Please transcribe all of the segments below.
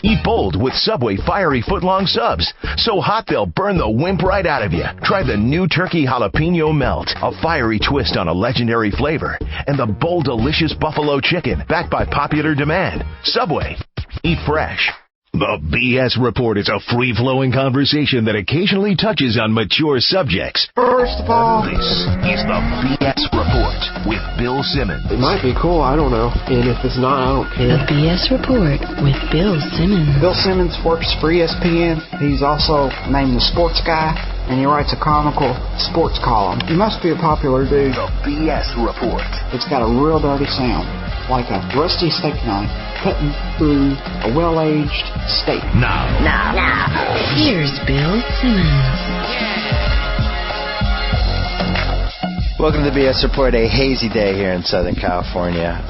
Eat bold with Subway fiery footlong subs. So hot they'll burn the wimp right out of you. Try the new turkey jalapeno melt, a fiery twist on a legendary flavor. And the bold, delicious buffalo chicken, backed by popular demand. Subway. Eat fresh. The BS Report is a free-flowing conversation that occasionally touches on mature subjects. First of all, This is the BS Report with Bill Simmons. it might be cool, I don't know. And if it's not, I don't The care. BS Report with Bill Simmons. Bill Simmons works for ESPN. He's also named the Sports Guy, and he writes a comical sports column. He must be a popular dude. The BS Report. It's got a real dirty sound, like a rusty steak knife cutting through a well-aged steak. Now. Here's Bill Simmons. Welcome to the BS Report, a hazy day here in Southern California.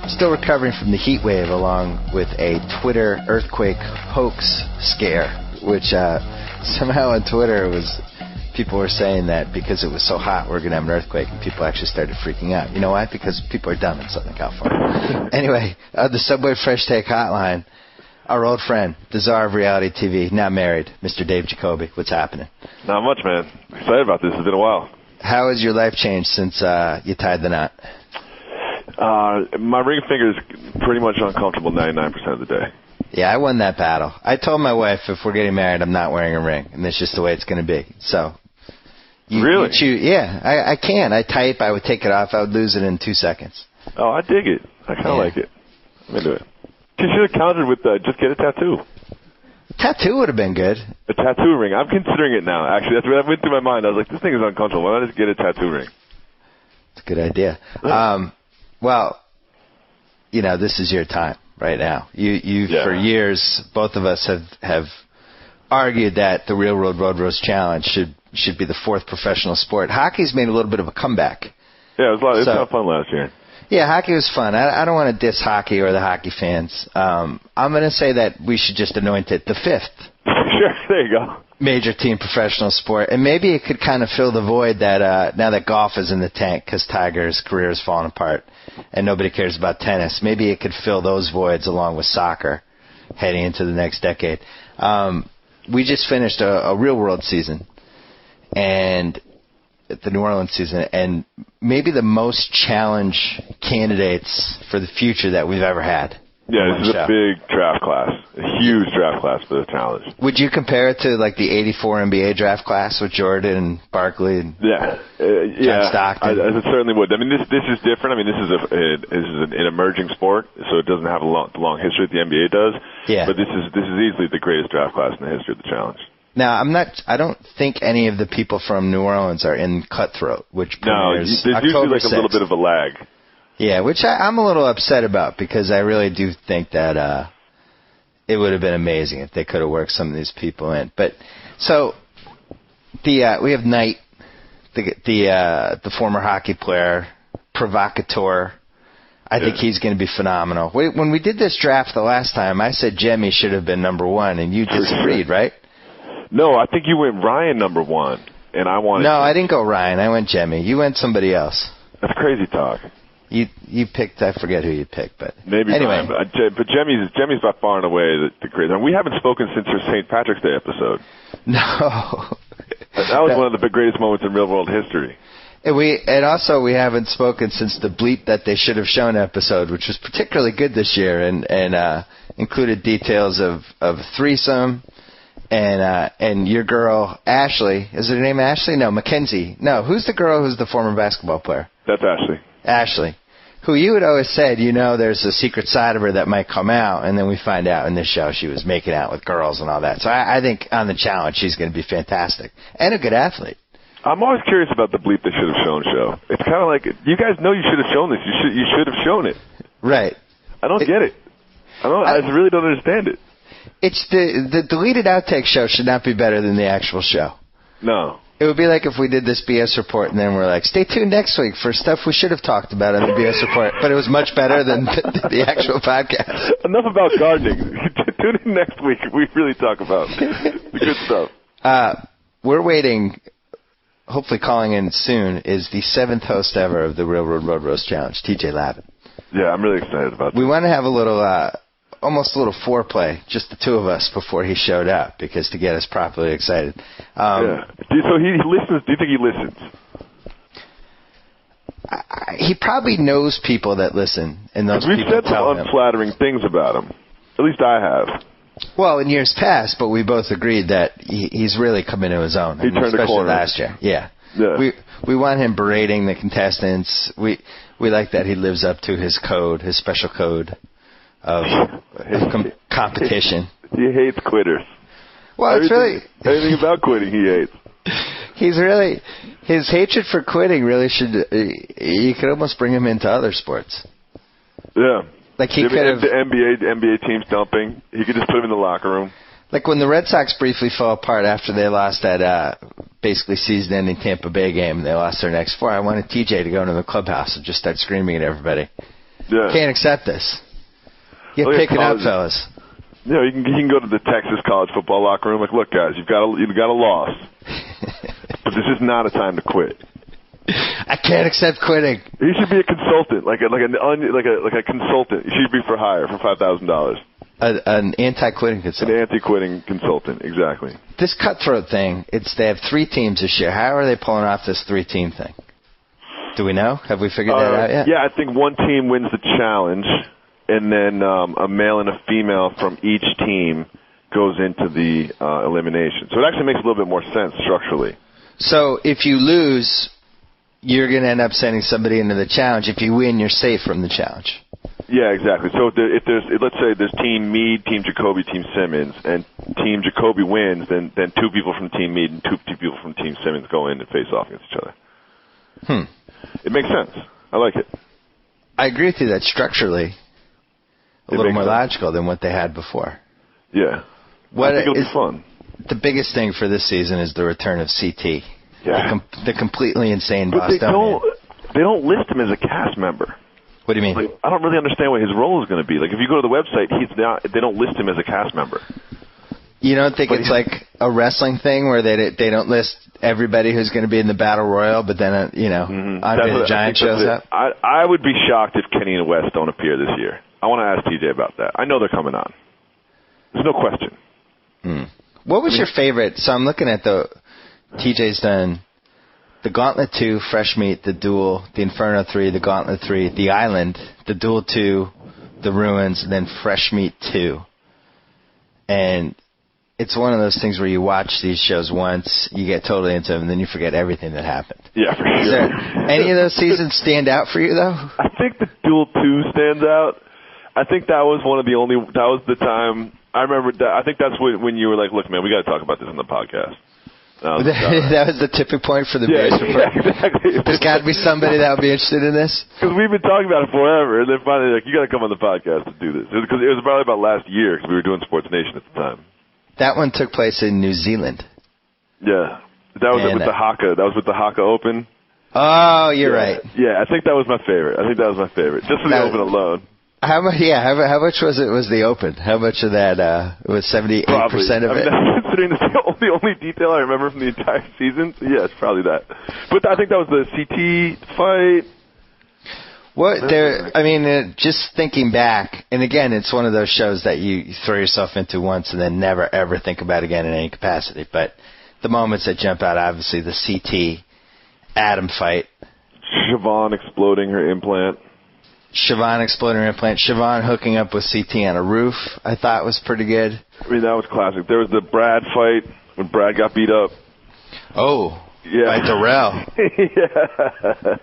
Still recovering from the heat wave along with a Twitter earthquake hoax scare, which somehow on Twitter people were saying that because it was so hot we're going to have an earthquake, and people actually started freaking out. You know why? Because people are dumb in Southern California. Anyway, the Subway Fresh Take Hotline, our old friend, the czar of reality TV, now married, Mr. Dave Jacoby. What's happening? Not much, man. Excited about this. It's been a while. How has your life changed since you tied the knot? My ring finger is pretty much uncomfortable 99% of the day. Yeah, I won that battle. I told my wife if we're getting married, I'm not wearing a ring, and that's just the way it's going to be. So, Really? I can. I type. I would take it off. I would lose it in 2 seconds. Oh, I dig it. I kind of like it. I'm into it. You should have countered with just get a tattoo. Tattoo would have been good. A tattoo ring. I'm considering it now, actually. That's what went through my mind. I was like, this thing is uncomfortable. Why not just get a tattoo ring? It's a good idea. Well, this is your time right now. You for years, both of us have argued that the Real Road Road Roast Challenge should be the fourth professional sport. Hockey's made a little bit of a comeback. Yeah, it was kind of fun last year. Yeah, hockey was fun. I don't want to diss hockey or the hockey fans. I'm going to say that we should just anoint it the fifth. Sure, there you go. Major team professional sport. And maybe it could kind of fill the void that now that golf is in the tank because Tiger's career is falling apart and nobody cares about tennis. Maybe it could fill those voids along with soccer heading into the next decade. We just finished a real world season and the New Orleans season, and maybe the most challenge candidates for the future that we've ever had. Yeah, this is a big draft class, a huge draft class for the challenge. Would you compare it to like the '84 NBA draft class with Jordan, Barkley, and John Stockton? I certainly would. I mean, this is different. I mean, this is an emerging sport, so it doesn't have a long history that the NBA does. Yeah. But this is easily the greatest draft class in the history of the challenge. Now, I don't think any of the people from New Orleans are in Cutthroat, which premieres there's usually like 6th. a little bit of a lag. Yeah, which I'm a little upset about because I really do think that it would have been amazing if they could have worked some of these people in. But so we have Knight, the former hockey player, provocateur. I think he's going to be phenomenal. When we did this draft the last time, I said Jemmy should have been number one, and you disagreed, right? No, I think you went Ryan number one, and I wanted. No, I didn't go Ryan. I went Jemmy. You went somebody else. That's crazy talk. You picked. I forget who you picked, but maybe anyway. Ryan, but Jemmy's by far and away the crazy. And we haven't spoken since her St. Patrick's Day episode. No, that was one of the greatest moments in real world history. And we haven't spoken since the Bleep That They Should Have Shown episode, which was particularly good this year and included details of a threesome. And your girl, Ashley, is her name Ashley? No, Mackenzie. No, who's the girl who's the former basketball player? That's Ashley. Ashley, who you had always said, there's a secret side of her that might come out, and then we find out in this show she was making out with girls and all that. So I think on the challenge she's going to be fantastic and a good athlete. I'm always curious about the Bleep They Should Have Shown show. It's kind of like, you guys know you should have shown this. You should have shown it. Right. I don't get it. I really don't understand it. It's the deleted outtake show should not be better than the actual show. No. It would be like if we did this BS report and then we're like, stay tuned next week for stuff we should have talked about on the BS report, but it was much better than the actual podcast. Enough about gardening. Tune in next week. We really talk about the good stuff. We're waiting. Hopefully calling in soon is the 7th host ever of the Real Road Road Roast Challenge, TJ Lavin. Yeah, I'm really excited about that. We want to have a little almost a little foreplay, just the two of us, before he showed up, because to get us properly excited. So he listens. Do you think he listens? He probably knows people that listen, and those we've people said some unflattering things about him. At least I have. Well, in years past, but we both agreed that he's really come into his own. He turned the corner last year. Yeah. We want him berating the contestants. We like that he lives up to his code, his special code of competition. He hates quitters. Well, everything about quitting he hates. His hatred for quitting really should. You could almost bring him into other sports. Yeah. Like he could have the NBA teams dumping. He could just put him in the locker room. Like when the Red Sox briefly fell apart after they lost that basically season-ending Tampa Bay game, and they lost their next 4. I wanted TJ to go into the clubhouse and just start screaming at everybody. Yeah. Can't accept this. Get picking up, fellas. Yeah, you can go to the Texas college football locker room. Like, look, guys, you've got a loss, but this is not a time to quit. I can't accept quitting. He should be a consultant, like a consultant. He should be for hire for $5,000. An anti-quitting consultant. An anti-quitting consultant, exactly. This Cutthroat thing, they have 3 teams this year. How are they pulling off this 3-team thing? Do we know? Have we figured that out yet? Yeah, I think one team wins the challenge, and then a male and a female from each team goes into the elimination. So it actually makes a little bit more sense structurally. So if you lose, you're going to end up sending somebody into the challenge. If you win, you're safe from the challenge. Yeah, exactly. So let's say there's Team Meade, Team Jacoby, Team Simmons, and Team Jacoby wins, then 2 people from Team Meade and 2 people from Team Simmons go in and face off against each other. It makes sense. I like it. I agree with you that structurally a little more logical than what they had before. Yeah. I think it'll be fun. The biggest thing for this season is the return of CT. Yeah. The completely insane Bostonian. But they don't list him as a cast member. What do you mean? Like, I don't really understand what his role is going to be. Like, if you go to the website, they don't list him as a cast member. You don't think it's like a wrestling thing where they don't list everybody who's going to be in the Battle Royal, but then, Andre the Giant shows up? I would be shocked if Kenny and West don't appear this year. I want to ask TJ about that. I know they're coming on. There's no question. What was your favorite? So I'm looking at TJ's done the Gauntlet 2, Fresh Meat, the Duel, the Inferno 3, the Gauntlet 3, the Island, the Duel 2, the Ruins, and then Fresh Meat 2. And it's one of those things where you watch these shows once, you get totally into them, and then you forget everything that happened. Yeah, for sure. Is there any of those seasons stand out for you, though? I think the Duel 2 stands out. I think that was that was the time, I remember that, I think that's when you were like, look, man, we got to talk about this on the podcast. That was the tipping point for the BS Report. Yeah, exactly. There's got to be somebody that would be interested in this. Because we've been talking about it forever, and then finally, you got to come on the podcast to do this. Because it was probably about last year, because we were doing Sports Nation at the time. That one took place in New Zealand. Yeah, that was with the Haka. That was with the Haka Open. Oh, you're right. Yeah, I think that was my favorite. Just for the Open alone. How much? Yeah, how much was it? Was the Open? How much of that was 78% of it? Considering that's the only detail I remember from the entire season. So yeah, it's probably that. But I think that was the CT fight. Just thinking back, and again, it's one of those shows that you throw yourself into once and then never ever think about again in any capacity. But the moments that jump out, obviously, the CT Adam fight. Siobhan exploding her implant. Siobhan hooking up with CT on a roof, I thought was pretty good. I mean, that was classic. There was the Brad fight when Brad got beat up. Oh, yeah. By Darrell. Yeah.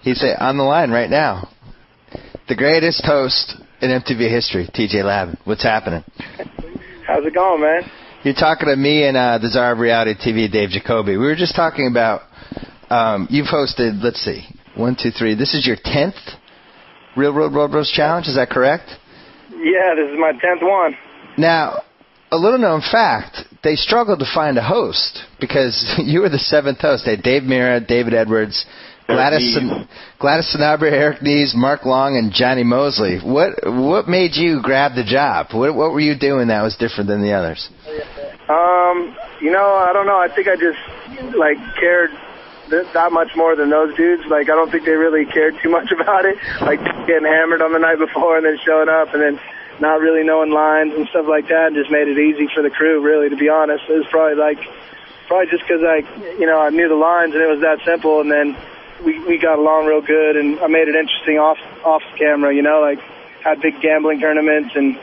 He's on the line right now. The greatest host in MTV history, TJ Lavin. What's happening? How's it going, man? You're talking to me and the czar of reality TV, Dave Jacoby. We were just talking about, you've hosted, let's see, 1, 2, 3. This is your 10th Real Road Road Roast Challenge, is that correct? Yeah, this is my 10th one. Now, a little known fact, they struggled to find a host because you were the 7th host. They had Dave Mira, David Edwards, Gladys Sanabria, Eric Nees, Mark Long, and Johnny Mosley. What made you grab the job? What were you doing that was different than the others? I don't know. I think I just, cared that much more than those dudes. I don't think they really cared too much about it. Getting hammered on the night before and then showing up and then not really knowing lines and stuff like that, and just made it easy for the crew, really, to be honest. It was probably just because I knew the lines and it was that simple, and then we got along real good, and I made it interesting off camera, like had big gambling tournaments and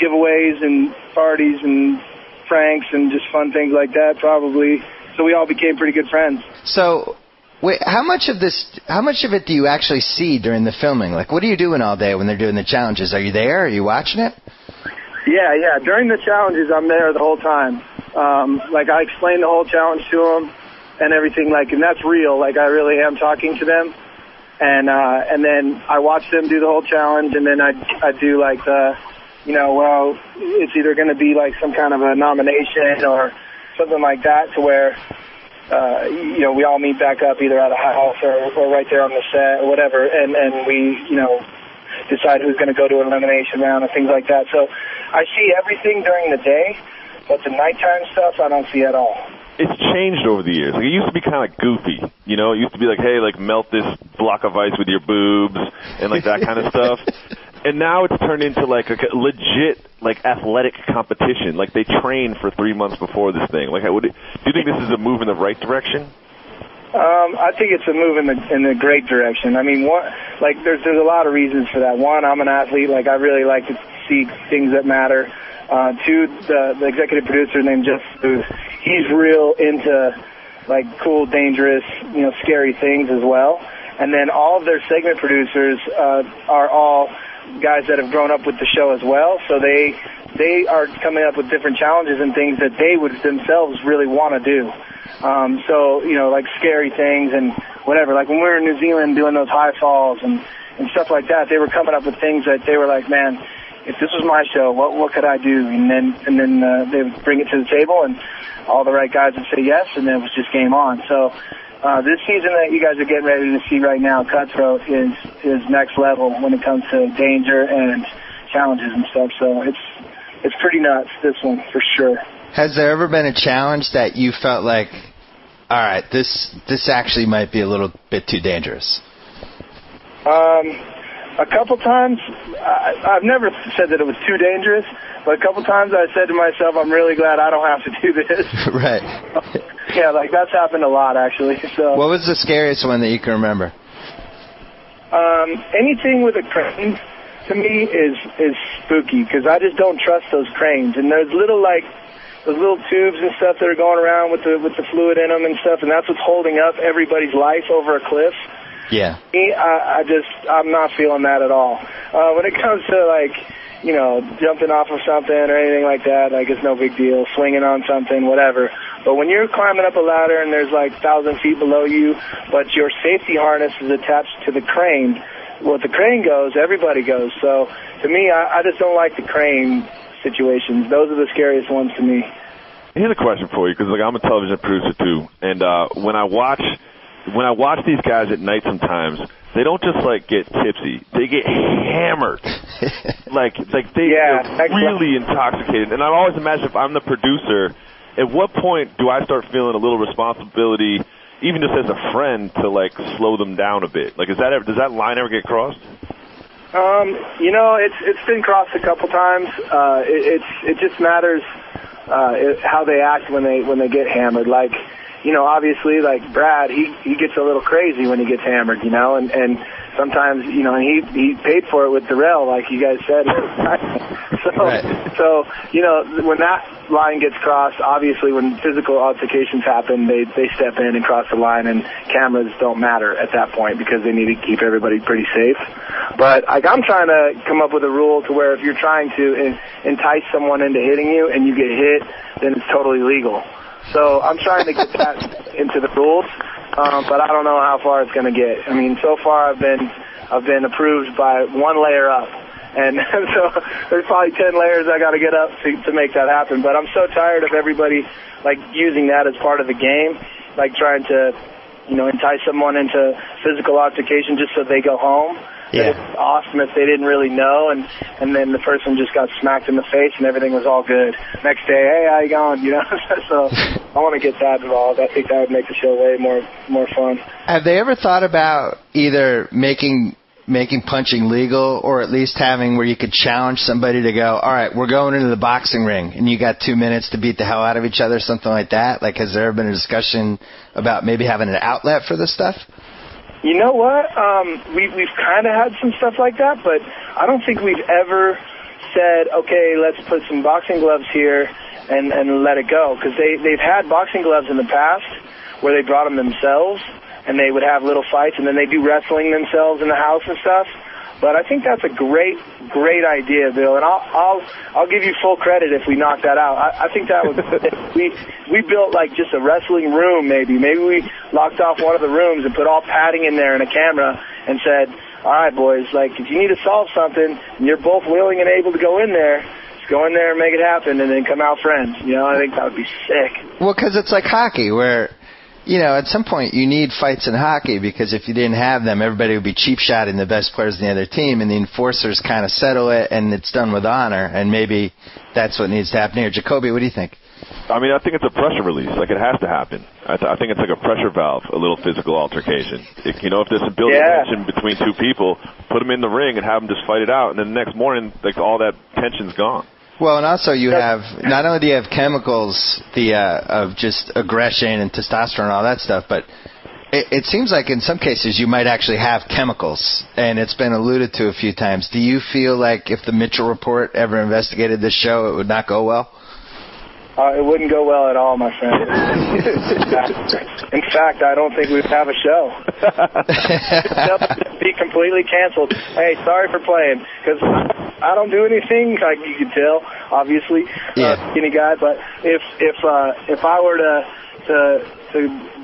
giveaways and parties and pranks and just fun things like that, probably. So we all became pretty good friends. So, wait, how much of it do you actually see during the filming? Like, what are you doing all day when they're doing the challenges? Are you there? Are you watching it? Yeah. During the challenges, I'm there the whole time. I explain the whole challenge to them and everything, and that's real. I really am talking to them. And then I watch them do the whole challenge, and then I do it's either going to be some kind of a nomination or something like that, to where we all meet back up either at a house or right there on the set or whatever, and we decide who's going to go to an elimination round and things like that. So I see everything during the day, but the nighttime stuff I don't see at all. It's changed over the years. It used to be kind of goofy, It used to be hey, melt this block of ice with your boobs and that kind of stuff. And now it's turned into a legit athletic competition. They train for 3 months before this thing. Do you think this is a move in the right direction? I think it's a move in the great direction. I mean, there's a lot of reasons for that. One, I'm an athlete. I really like to see things that matter. Two, the executive producer named Jeff Booth, he's real into cool, dangerous, scary things as well. And then all of their segment producers are all guys that have grown up with the show as well. So they are coming up with different challenges and things that they would themselves really want to do. Scary things and whatever. When we were in New Zealand doing those high falls and stuff like that, they were coming up with things that they were man, if this was my show, what could I do? And then they would bring it to the table, and all the right guys would say yes, and then it was just game on. So this season that you guys are getting ready to see right now, Cutthroat, is next level when it comes to danger and challenges and stuff. So it's pretty nuts, this one, for sure. Has there ever been a challenge that you felt all right, this actually might be a little bit too dangerous? A couple times, I've never said that it was too dangerous, but a couple times I said to myself, I'm really glad I don't have to do this. Right. Yeah, that's happened a lot, actually. So. What was the scariest one that you can remember? Anything with a crane, to me, is spooky, because I just don't trust those cranes. And there's those little tubes and stuff that are going around with the fluid in them and stuff, and that's what's holding up everybody's life over a cliff. Yeah. I'm not feeling that at all. When it comes to jumping off of something or anything like that, it's no big deal. Swinging on something, whatever. But when you're climbing up a ladder and there's 1,000 feet below you, but your safety harness is attached to the crane, well, if the crane goes, everybody goes. So to me, I just don't like the crane situations. Those are the scariest ones to me. Here's a question for you, because I'm a television producer too, and when I watch these guys at night sometimes, they don't just get tipsy. They get hammered. They're really intoxicated. And I always imagine if I'm the producer, at what point do I start feeling a little responsibility, even just as a friend, to slow them down a bit? Does that line ever get crossed? It's been crossed a couple times. It just matters how they act when they get hammered. Obviously, Brad, he gets a little crazy when he gets hammered, and sometimes, he paid for it with Darrell, like you guys said. So, when that line gets crossed, obviously when physical altercations happen, they step in and cross the line, and cameras don't matter at that point because they need to keep everybody pretty safe. But I'm trying to come up with a rule to where if you're trying to entice someone into hitting you and you get hit, then it's totally legal. So I'm trying to get that into the rules, but I don't know how far it's going to get. I mean, so far I've been approved by one layer up, and so there's probably 10 layers I got to get up to make that happen. But I'm so tired of everybody using that as part of the game, trying to entice someone into physical altercation just so they go home. Yeah. It's awesome if they didn't really know, and then the person just got smacked in the face and everything was all good. Next day, hey, how you going? So I want to get that involved. I think that would make the show way more fun. Have they ever thought about either making making punching legal, or at least having where you could challenge somebody to go, all right, we're going into the boxing ring, and you got 2 minutes to beat the hell out of each other, something like that? Like, has there ever been a discussion about maybe having an outlet for this stuff? You know what? We've kind of had some stuff like that, but I don't think we've ever said, okay, let's put some boxing gloves here and let it go. Because they've had boxing gloves in the past where they brought them themselves, and they would have little fights, and then they do wrestling themselves in the house and stuff. But I think that's a great idea, Bill, and I'll give you full credit if we knock that out. I think that was we built like just a wrestling room, maybe we locked off one of the rooms and put all padding in there and a camera and said, all right, boys, like if you need to solve something and you're both willing and able to go in there, just go in there and make it happen, and then come out friends. You know, I think that would be sick. Well, because it's like hockey, where, you know, at some point you need fights in hockey, because if you didn't have them, everybody would be cheap-shotting the best players in the other team, and the enforcers kind of settle it, and it's done with honor, and maybe that's what needs to happen here. Jacoby, what do you think? I mean, I think it's a pressure release. Like, it has to happen. I think it's like a pressure valve, a little physical altercation. If there's a building tension between two people, put them in the ring and have them just fight it out, and then the next morning, like, all that tension's gone. Well, and also you have, not only do you have chemicals of just aggression and testosterone and all that stuff, but it seems like in some cases you might actually have chemicals, and it's been alluded to a few times. Do you feel like if the Mitchell Report ever investigated this show, it would not go well? It wouldn't go well at all, my friend. In fact, I don't think we'd have a show. They'll just be completely canceled. Hey, sorry for playing, because I don't do anything, like you can tell, obviously, skinny guy. But if I were to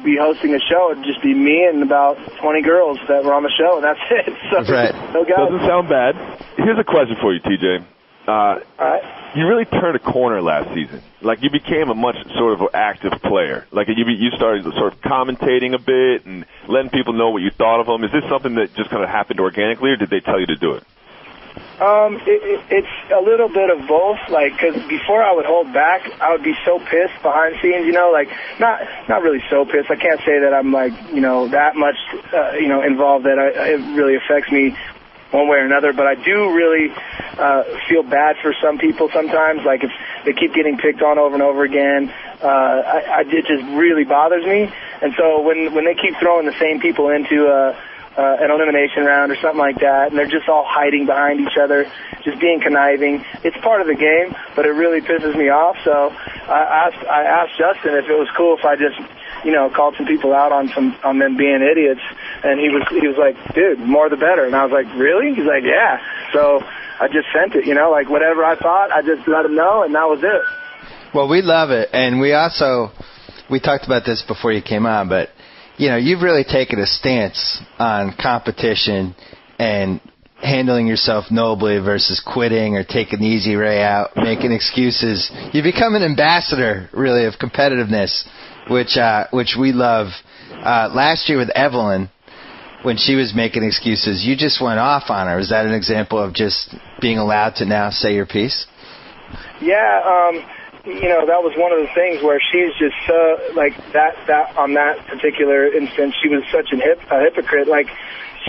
be hosting a show, it'd just be me and about 20 girls that were on the show, and that's it. So, no guys. Doesn't sound bad. Here's a question for you, TJ. All right. You really turned a corner last season. Like, you became a much sort of active player. Like, you started sort of commentating a bit and letting people know what you thought of them. Is this something that just kind of happened organically, or did they tell you to do it? It's a little bit of both. Like, because before I would hold back, I would be so pissed behind scenes. You know, like not really so pissed. I can't say that I'm like that much involved that it really affects me one way or another, but I do really feel bad for some people sometimes. Like, if they keep getting picked on over and over again, it just really bothers me. And so when they keep throwing the same people into an elimination round or something like that, and they're just all hiding behind each other, just being conniving, it's part of the game, but it really pisses me off. So I asked Justin if it was cool if I just called some people out on them being idiots, and he was like, dude, more the better. And I was like, really? He's like, yeah. So I just sent it, like whatever I thought, I just let him know, and that was it. Well, we love it, and we talked about this before you came on, but you've really taken a stance on competition and handling yourself nobly versus quitting or taking the easy way out, making excuses. You become an ambassador, really, of competitiveness, which we love. Last year with Evelyn, when she was making excuses, you just went off on her. Is that an example of just being allowed to now say your piece? Yeah, that was one of the things where she's just like that on that particular instance, she was such a hypocrite. Like,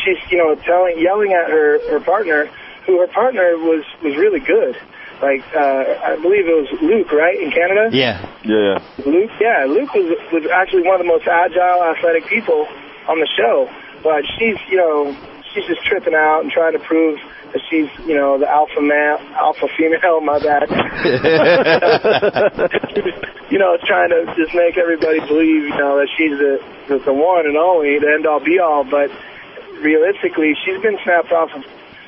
she's yelling at her partner, who her partner was really good. Like, I believe it was Luke, right, in Canada? Yeah. Luke was actually one of the most agile, athletic people on the show. But she's just tripping out and trying to prove that she's, the alpha female, my bad. Trying to just make everybody believe, that she's the one and only, the end-all, be-all. But realistically, she's been snapped off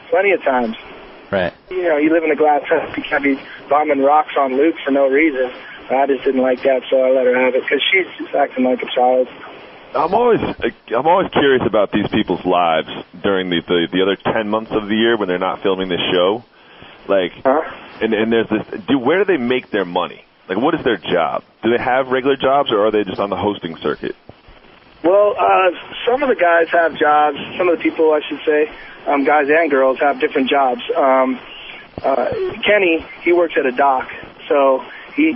plenty of times. Right. You live in a glass house. You can't be bombing rocks on Luke for no reason. I just didn't like that, so I let her have it, because she's just acting like a child. I'm always curious about these people's lives during the other 10 months of the year when they're not filming this show. Like, and there's this. Where do they make their money? Like, what is their job? Do they have regular jobs, or are they just on the hosting circuit? Well, some of the guys have jobs. Some of the people, I should say, guys and girls, have different jobs. Kenny, he works at a dock, so he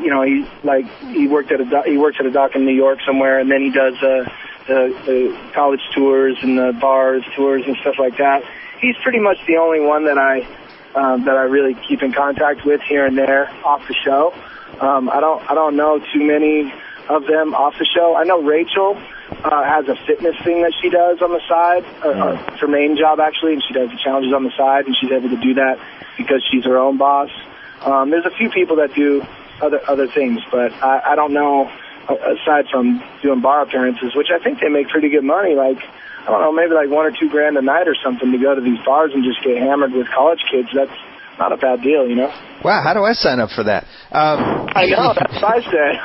works at a dock in New York somewhere, and then he does the college tours and the bars tours and stuff like that. he's pretty much the only one that I really keep in contact with here and there off the show. I don't know too many of them off the show. I know Rachel has a fitness thing that she does on the side. It's her main job, actually, and she does the challenges on the side, and she's able to do that because she's her own boss. There's a few people that do other things, but I don't know, aside from doing bar appearances, which I think they make pretty good money, like, I don't know, maybe like $1 or $2 grand a night or something to go to these bars and just get hammered with college kids. That's not a bad deal, you know? Wow, how do I sign up for that? I know, that's what I said.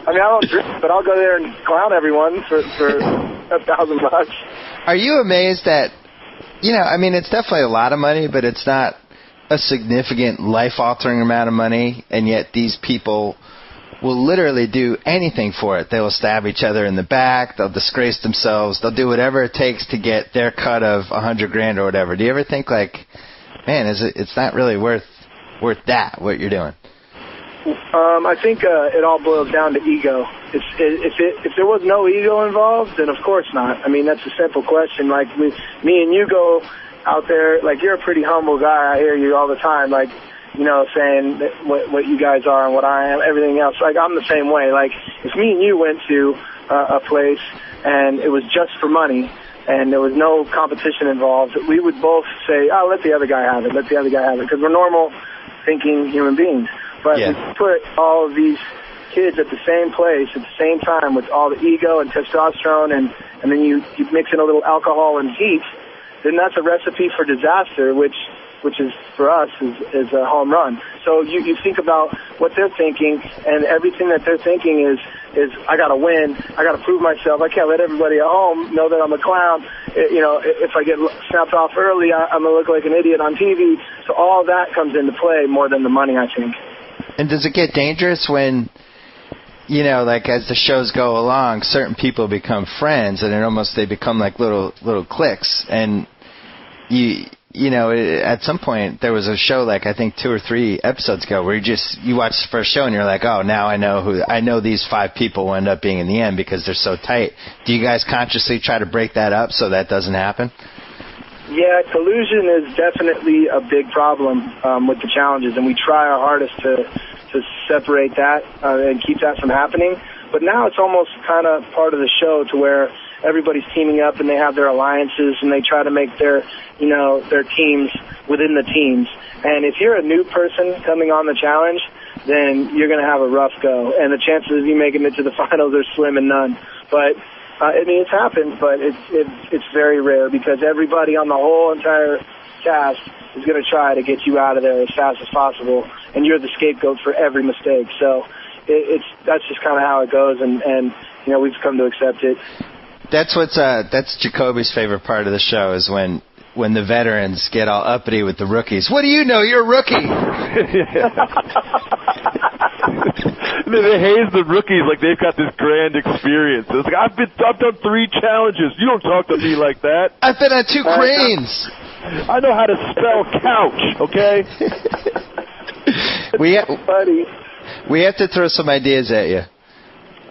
I mean, I don't drink, but I'll go there and clown everyone for $1,000. Are you amazed that, I mean, it's definitely a lot of money, but it's not a significant life-altering amount of money, and yet these people will literally do anything for it. They will stab each other in the back. They'll disgrace themselves. They'll do whatever it takes to get their cut of $100 grand or whatever. Do you ever think, like, man, it's not really worth that, what you're doing? I think it all boils down to ego. If there was no ego involved, then of course not. I mean, that's a simple question. Like, me and you go out there, like, you're a pretty humble guy. I hear you all the time, like, saying that what you guys are and what I am, everything else. Like, I'm the same way. Like, if me and you went to a place and it was just for money and there was no competition involved, we would both say, oh, let the other guy have it, because we're normal thinking human beings. But we put all of these kids at the same place at the same time with all the ego and testosterone, and then you mix in a little alcohol and heat, then that's a recipe for disaster, which is, for us, is a home run. So you think about what they're thinking, and everything that they're thinking is I got to win, I got to prove myself, I can't let everybody at home know that I'm a clown. If I get snapped off early, I'm going to look like an idiot on TV. So all that comes into play more than the money, I think. And does it get dangerous when, like as the shows go along, certain people become friends, and they become like little cliques, and at some point there was a show, like I think 2 or 3 episodes ago, where you watch the first show and you're like, oh, now I know these 5 people will end up being in the end because they're so tight. Do you guys consciously try to break that up so that doesn't happen? Yeah, collusion is definitely a big problem with the challenges, and we try our hardest to separate that and keep that from happening. But now it's almost kind of part of the show, to where everybody's teaming up and they have their alliances and they try to make their teams within the teams. And if you're a new person coming on the challenge, then you're going to have a rough go, and the chances of you making it to the finals are slim and none. But I mean, it's happened, but it's very rare, because everybody on the whole entire cast is going to try to get you out of there as fast as possible, and you're the scapegoat for every mistake. So that's just kind of how it goes, and we've come to accept it. That's Jacoby's favorite part of the show, is when the veterans get all uppity with the rookies. What do you know? You're a rookie. They haze the rookies like they've got this grand experience. It's like, I've done 3 challenges. You don't talk to me like that. I've been on 2 cranes. I know how to spell couch, okay? We have to throw some ideas at you.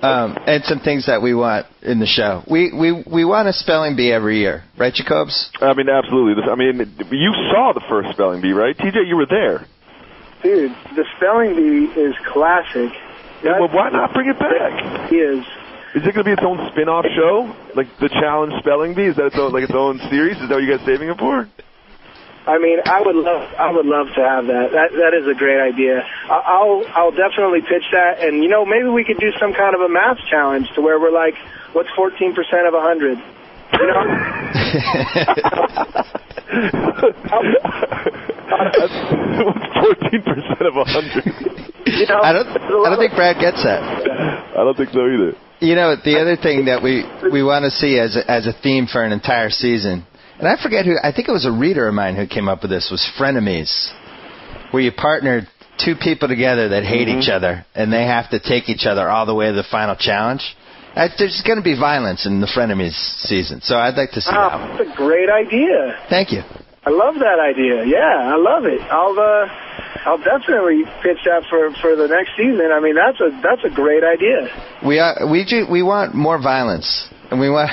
And some things that we want in the show. We want a spelling bee every year, right, Jacobs? I mean, absolutely. I mean, you saw the first spelling bee, right? TJ, you were there. Dude, the spelling bee is classic. Well, why not bring it back? Is it going to be its own spin-off show, like the Challenge Spelling Bee? Is that its own series? Is that what you guys saving it for? I mean, I would love to have that. That is a great idea. I'll definitely pitch that, and maybe we could do some kind of a math challenge to where we're like, what's 14% of 100? What's 14% of 100? I don't think Brad gets that. I don't think so either. The other thing that we want to see as a theme for an entire season, and I forget who, I think it was a reader of mine who came up with this, was frenemies, where you partnered 2 people together that hate each other, and they have to take each other all the way to the final challenge. There's going to be violence in the frenemies season, so I'd like to see that. That's a great idea. Thank you. I love that idea. Yeah, I love it. I'll definitely pitch that for the next season. I mean, that's a great idea. We want more violence. And we want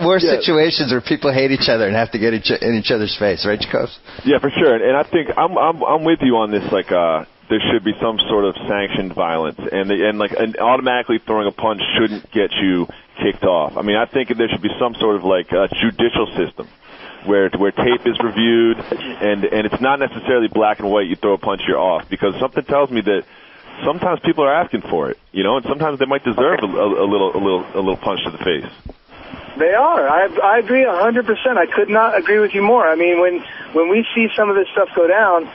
more situations where people hate each other and have to get in each other's face, right, Jacobs? Yeah, for sure. And I think I'm with you on this. Like, there should be some sort of sanctioned violence, and automatically throwing a punch shouldn't get you kicked off. I mean, I think there should be some sort of like judicial system where tape is reviewed, and it's not necessarily black and white. You throw a punch, you're off, because something tells me that sometimes people are asking for it, and sometimes they might deserve a little punch to the face. They are. I agree 100%. I could not agree with you more. I mean, when we see some of this stuff go down,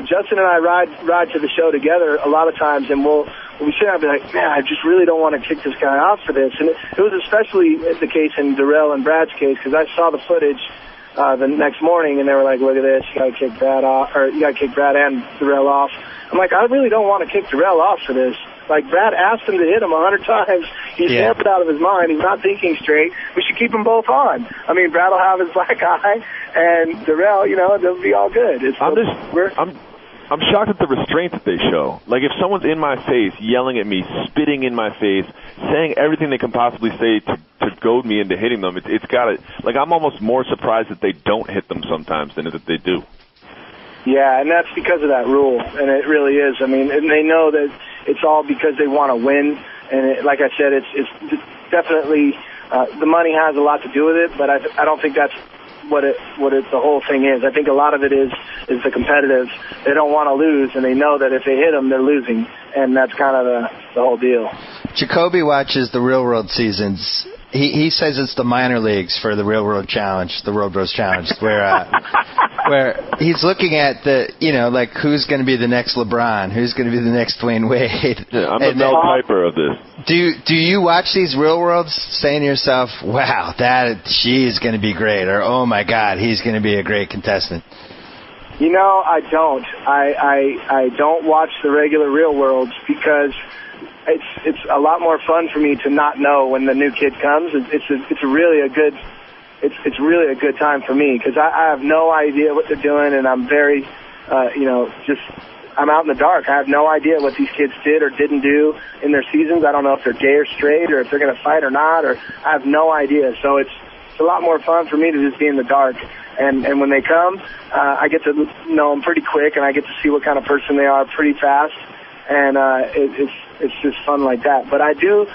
Justin and I ride to the show together a lot of times, and we'll sit down and be like, man, I just really don't want to kick this guy off for this. And it was especially the case in Darrell and Brad's case, because I saw the footage the next morning, and they were like, look at this, you got to kick Brad off, or you got to kick Brad and Darrell off. I'm like, I really don't want to kick Darrell off for this. Like, Brad asked him to hit him 100 times. He's snapped out of his mind. He's not thinking straight. We should keep them both on. I mean, Brad will have his black eye, and Darrell, they'll be all good. I'm shocked at the restraint that they show. Like, if someone's in my face, yelling at me, spitting in my face, saying everything they can possibly say to goad me into hitting them, it's got to, like, I'm almost more surprised that they don't hit them sometimes than that they do. Yeah, and that's because of that rule, and it really is. I mean, and they know that it's all because they want to win, and like I said, it's definitely the money has a lot to do with it, but I don't think that's what the whole thing is. I think a lot of it is the competitive. They don't want to lose, and they know that if they hit them, they're losing, and that's kind of the whole deal. Jacoby watches the Real World seasons. He says it's the minor leagues for the Real World Challenge, the World Bros Challenge, where he's looking at like who's going to be the next LeBron, who's going to be the next Dwayne Wade. Yeah, I'm the Mel Kiper of this. Do you watch these Real Worlds saying to yourself, wow, she's going to be great, or oh my God, he's going to be a great contestant? I don't. I don't watch the regular Real Worlds because it's a lot more fun for me to not know when the new kid comes. It's really a good time for me because I have no idea what they're doing, and I'm very I'm out in the dark. I have no idea what these kids did or didn't do in their seasons. I don't know if they're gay or straight or if they're going to fight or not, or I have no idea. So it's a lot more fun for me to just be in the dark. And when they come, I get to know them pretty quick, and I get to see what kind of person they are pretty fast. And it's just fun like that. But I do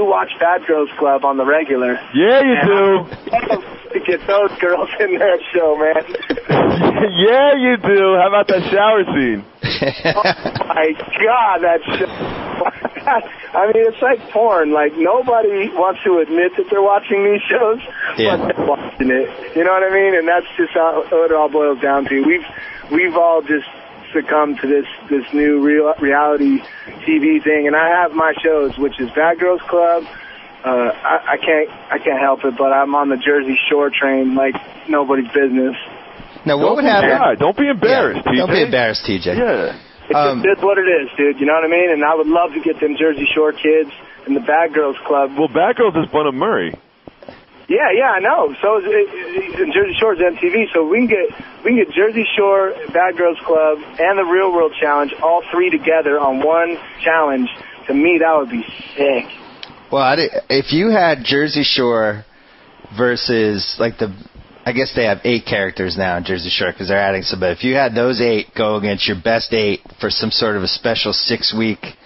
watch Bad Girls Club on the regular. Yeah, you do. To get those girls in that show, man. Yeah, you do. How about that shower scene? Oh my God, that show. I mean, it's like porn. Like, nobody wants to admit that they're watching these shows, but they're watching it. You know what I mean? And that's just how it all boils down to. We've all just succumb to this new reality TV thing, and I have my shows, which is Bad Girls Club. I can't help it, but I'm on the Jersey Shore train like nobody's business. Now, what would happen? Don't be embarrassed, TJ. Don't be embarrassed, TJ. Yeah. It's just what it is, dude. You know what I mean? And I would love to get them Jersey Shore kids in the Bad Girls Club. Well, Bad Girls is Bunham Murray. Yeah, I know. So in Jersey Shore's MTV, so we can get Jersey Shore, Bad Girls Club, and the Real World Challenge, all three together on one challenge. To me, that would be sick. Well, if you had Jersey Shore versus I guess they have 8 characters now in Jersey Shore because they're adding some. But if you had those 8 go against your best 8 for some sort of a special 6-week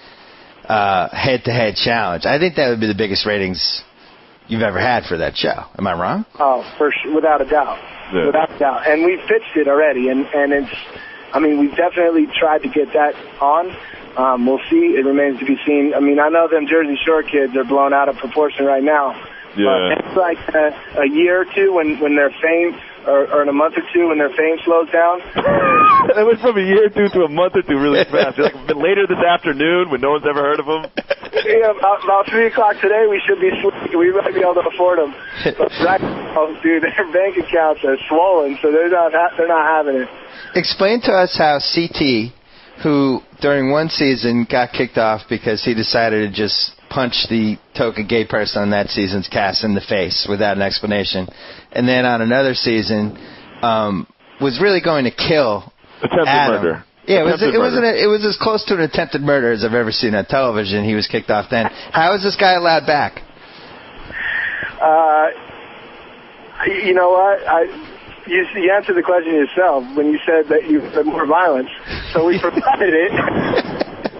head-to-head challenge, I think that would be the biggest ratings you've ever had for that show. Am I wrong? Oh, for sure, without a doubt. Yeah. Without a doubt. And we've pitched it already, and we've definitely tried to get that on. We'll see. It remains to be seen. I mean, I know them Jersey Shore kids are blown out of proportion right now. Yeah. It's like a year or two when their fame, or in a month or two when their fame slows down. It went from a year or two to a month or two really fast. Like later this afternoon when no one's ever heard of them. Yeah, about 3 o'clock today we should be sleeping. We might be able to afford them. But right now, dude, their bank accounts are swollen, so they're not having it. Explain to us how CT, who during one season got kicked off because he decided to just punch the token gay person on that season's cast in the face without an explanation, and then on another season was really going to kill attempted Adam. Murder. Yeah, it was as close to an attempted murder as I've ever seen on television. He was kicked off then. How is this guy allowed back? You know what? You answered the question yourself when you said that you had more violence. So we provided it.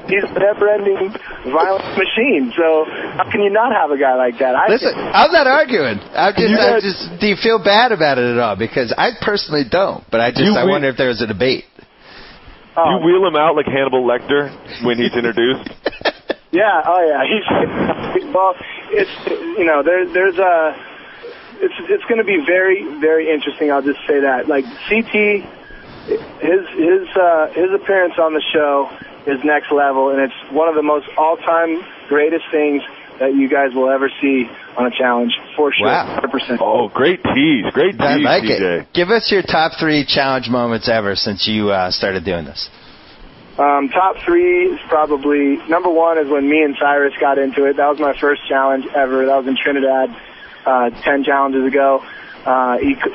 He's a never-ending violent machine. So how can you not have a guy like that? Listen, I'm not arguing. I'm just. Do you feel bad about it at all? Because I personally don't. But I wonder if there's a debate. You wheel him out like Hannibal Lecter when he's introduced. Yeah. Oh yeah. It's going to be very, very interesting. I'll just say that. Like CT, his appearance on the show is next level, and it's one of the most all-time greatest things that you guys will ever see on a challenge, for sure. Wow. 100%. Oh, great tease. Great tease, I like TJ. it. Give us your top 3 challenge moments ever since you started doing this. Top 3 is probably, number 1 is when me and Cyrus got into it. That was my first challenge ever. That was in Trinidad 10 challenges ago.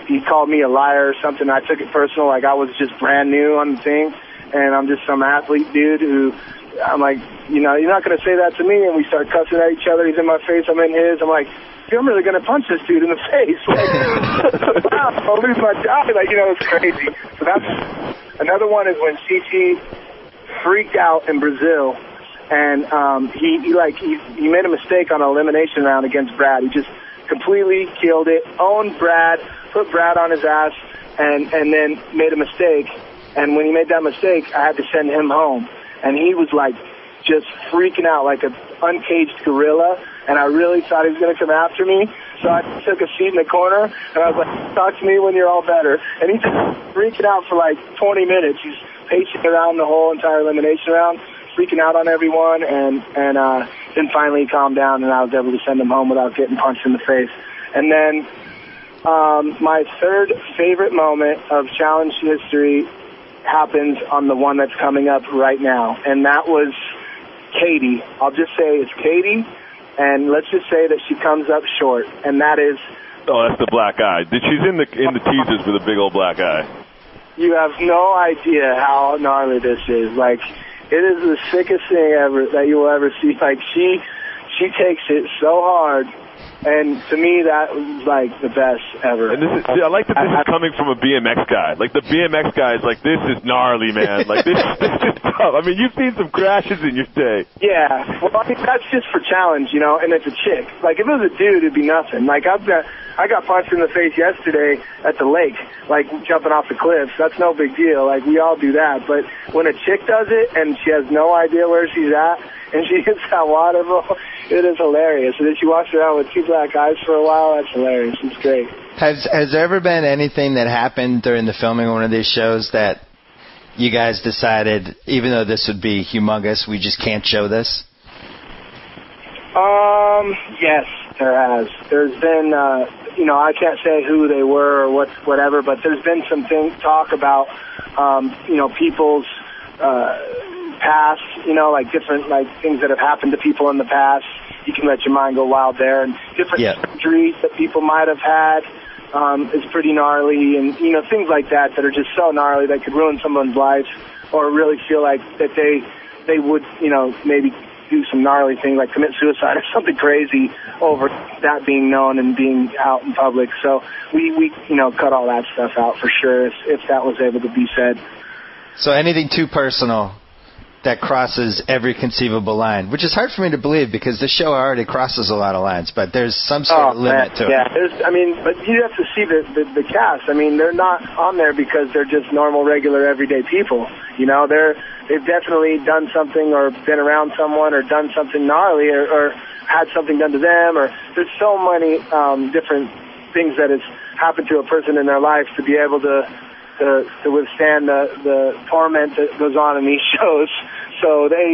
He called me a liar or something. I took it personal, like I was just brand new on the thing, and I'm just some athlete dude who, I'm like, you know, you're not going to say that to me. And we start cussing at each other. He's in my face, I'm in his. I'm like, I'm really going to punch this dude in the face. Like, wow, I'll lose my job. Like, you know, it's crazy. So that's another one is when CT freaked out in Brazil, and he made a mistake on an elimination round against Brad. He just completely killed it, owned Brad, put Brad on his ass, and then made a mistake. And when he made that mistake, I had to send him home. And he was like just freaking out like an uncaged gorilla, and I really thought he was going to come after me. So I took a seat in the corner, and I was like, talk to me when you're all better. And he's just freaking out for like 20 minutes. He's pacing around the whole entire elimination round, freaking out on everyone, and then finally he calmed down, and I was able to send him home without getting punched in the face. And then my third favorite moment of challenge history happens on the one that's coming up right now, and that was Katie. I'll just say it's Katie, and let's just say that she comes up short, and that is... Oh, that's the black eye. She's in the teasers with a big old black eye. You have no idea how gnarly this is. Like, it is the sickest thing ever that you will ever see. Like, she takes it so hard, and to me, that was like the best ever. And I like that this is coming from a BMX guy. Like, the BMX guy is like, this is gnarly, man. Like, this is tough. I mean, you've seen some crashes in your day. Yeah. Well, I think that's just for challenge, you know, and it's a chick. Like, if it was a dude, it'd be nothing. Like, I got punched in the face yesterday at the lake, like jumping off the cliffs. That's no big deal. Like, we all do that. But when a chick does it and she has no idea where she's at and she hits that water, bro, it is hilarious. And then she walks around with 2 black eyes for a while. That's hilarious. It's great. Has there ever been anything that happened during the filming of one of these shows that you guys decided, even though this would be humongous, we just can't show this? Yes, there has. There's been, I can't say who they were or whatever, but there's been some talk about, people's past, like different, like things that have happened to people in the past. You can let your mind go wild there, and different surgeries that people might have had is pretty gnarly, and things like that are just so gnarly that could ruin someone's life, or really feel like that they would maybe do some gnarly thing like commit suicide or something crazy over that being known and being out in public. So we cut all that stuff out for sure if that was able to be said. So anything too personal that crosses every conceivable line, which is hard for me to believe because the show already crosses a lot of lines, but there's some sort of limit to it. Yeah, but you have to see the cast. I mean, they're not on there because they're just normal, regular, everyday people. They've definitely done something or been around someone or done something gnarly or had something done to them, or there's so many different things that has happened to a person in their life to be able to withstand the torment that goes on in these shows. So there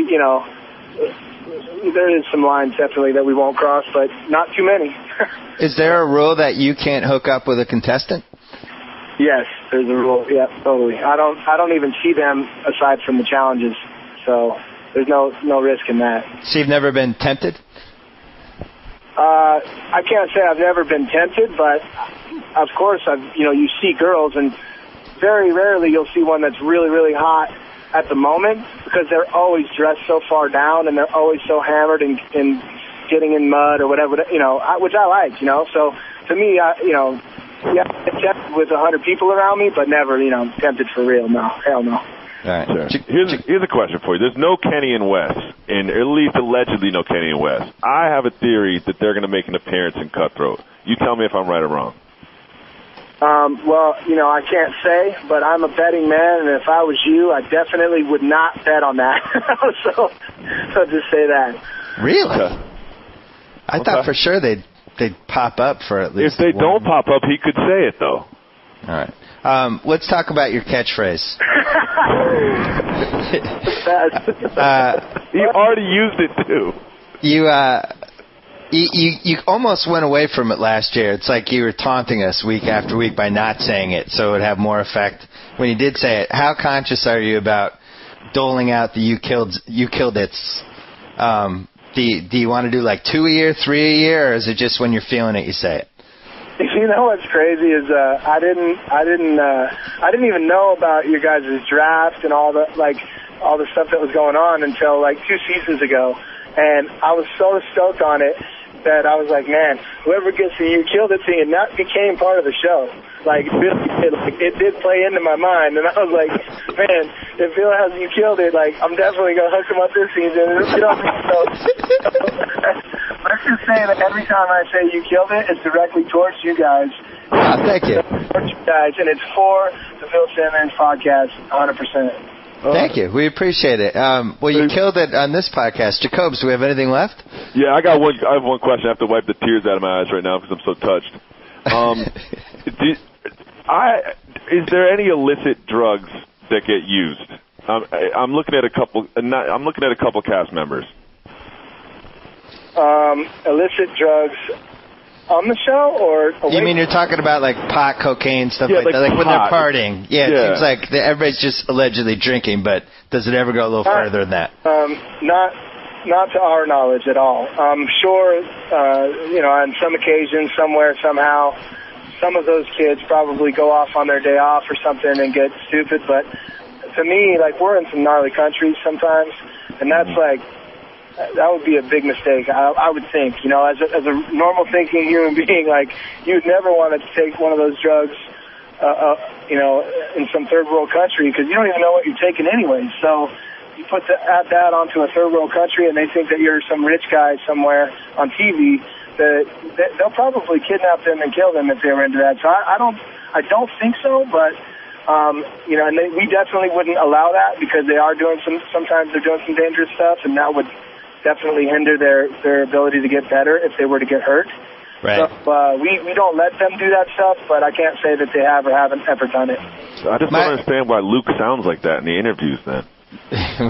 is some lines definitely that we won't cross, but not too many. Is there a rule that you can't hook up with a contestant? Yes, there's a rule. Yeah, totally. I don't even see them aside from the challenges, so there's no risk in that. So you've never been tempted? I can't say I've never been tempted, but of course you see girls, and very rarely you'll see one that's really, really hot at the moment because they're always dressed so far down and they're always so hammered and getting in mud or whatever, which I like, So to me, Yeah, tempted with 100 people around me, but never, tempted for real. No, hell no. All right. Sure. Here's a question for you. There's no Kenny and Wes, and at least allegedly no Kenny and Wes. I have a theory that they're going to make an appearance in Cutthroat. You tell me if I'm right or wrong. Well, I can't say, but I'm a betting man, and if I was you, I definitely would not bet on that. so just say that. Really? Okay. I thought for sure they'd pop up for at least. If they one. don't pop up, he could say it though. All right. Let's talk about your catchphrase. He already used it too. You almost went away from it last year. It's like you were taunting us week after week by not saying it, so it would have more effect when you did say it. How conscious are you about doling out the you killed it's? Do you want to do like 2 a year, 3 a year, or is it just when you're feeling it you say it? You know what's crazy is I didn't even know about your guys' draft and all the stuff that was going on until like 2 seasons ago, and I was so stoked on it that I was like, man, whoever gets the You Killed It thing, and that became part of the show. Like, it did play into my mind, and I was like, man, if Bill has You Killed It, like, I'm definitely going to hook him up this season. Let's just say that every time I say You Killed It, it's directly towards you guys. Thank you. Towards you guys, and it's for the Bill Simmons podcast, 100%. Thank you. We appreciate it. Well, you killed it on this podcast. Jacobs, do we have anything left? Yeah, I have one question. I have to wipe the tears out of my eyes right now because I'm so touched. Is there any illicit drugs that get used? I'm looking at a couple. I'm looking at a couple cast members. Illicit drugs on the show, or you mean you're talking about like pot, cocaine, stuff like that, like when they're partying? Yeah, it seems like everybody's just allegedly drinking, but does it ever go a little further than that? Not to our knowledge at all. I'm sure, on some occasion, somewhere, somehow, some of those kids probably go off on their day off or something and get stupid. But to me, like, we're in some gnarly countries sometimes, and that's like, that would be a big mistake, I would think. As a normal thinking human being, like, you'd never want to take one of those drugs, in some third world country because you don't even know what you're taking anyway. So you add that onto a third world country, and they think that you're some rich guy somewhere on TV. They'll probably kidnap them and kill them if they were into that. So I don't think so, but. And we definitely wouldn't allow that because they are sometimes they're doing some dangerous stuff, and that would definitely hinder their ability to get better if they were to get hurt. Right. So we don't let them do that stuff, but I can't say that they have or haven't ever done it. I just don't understand why Luke sounds like that in the interviews then.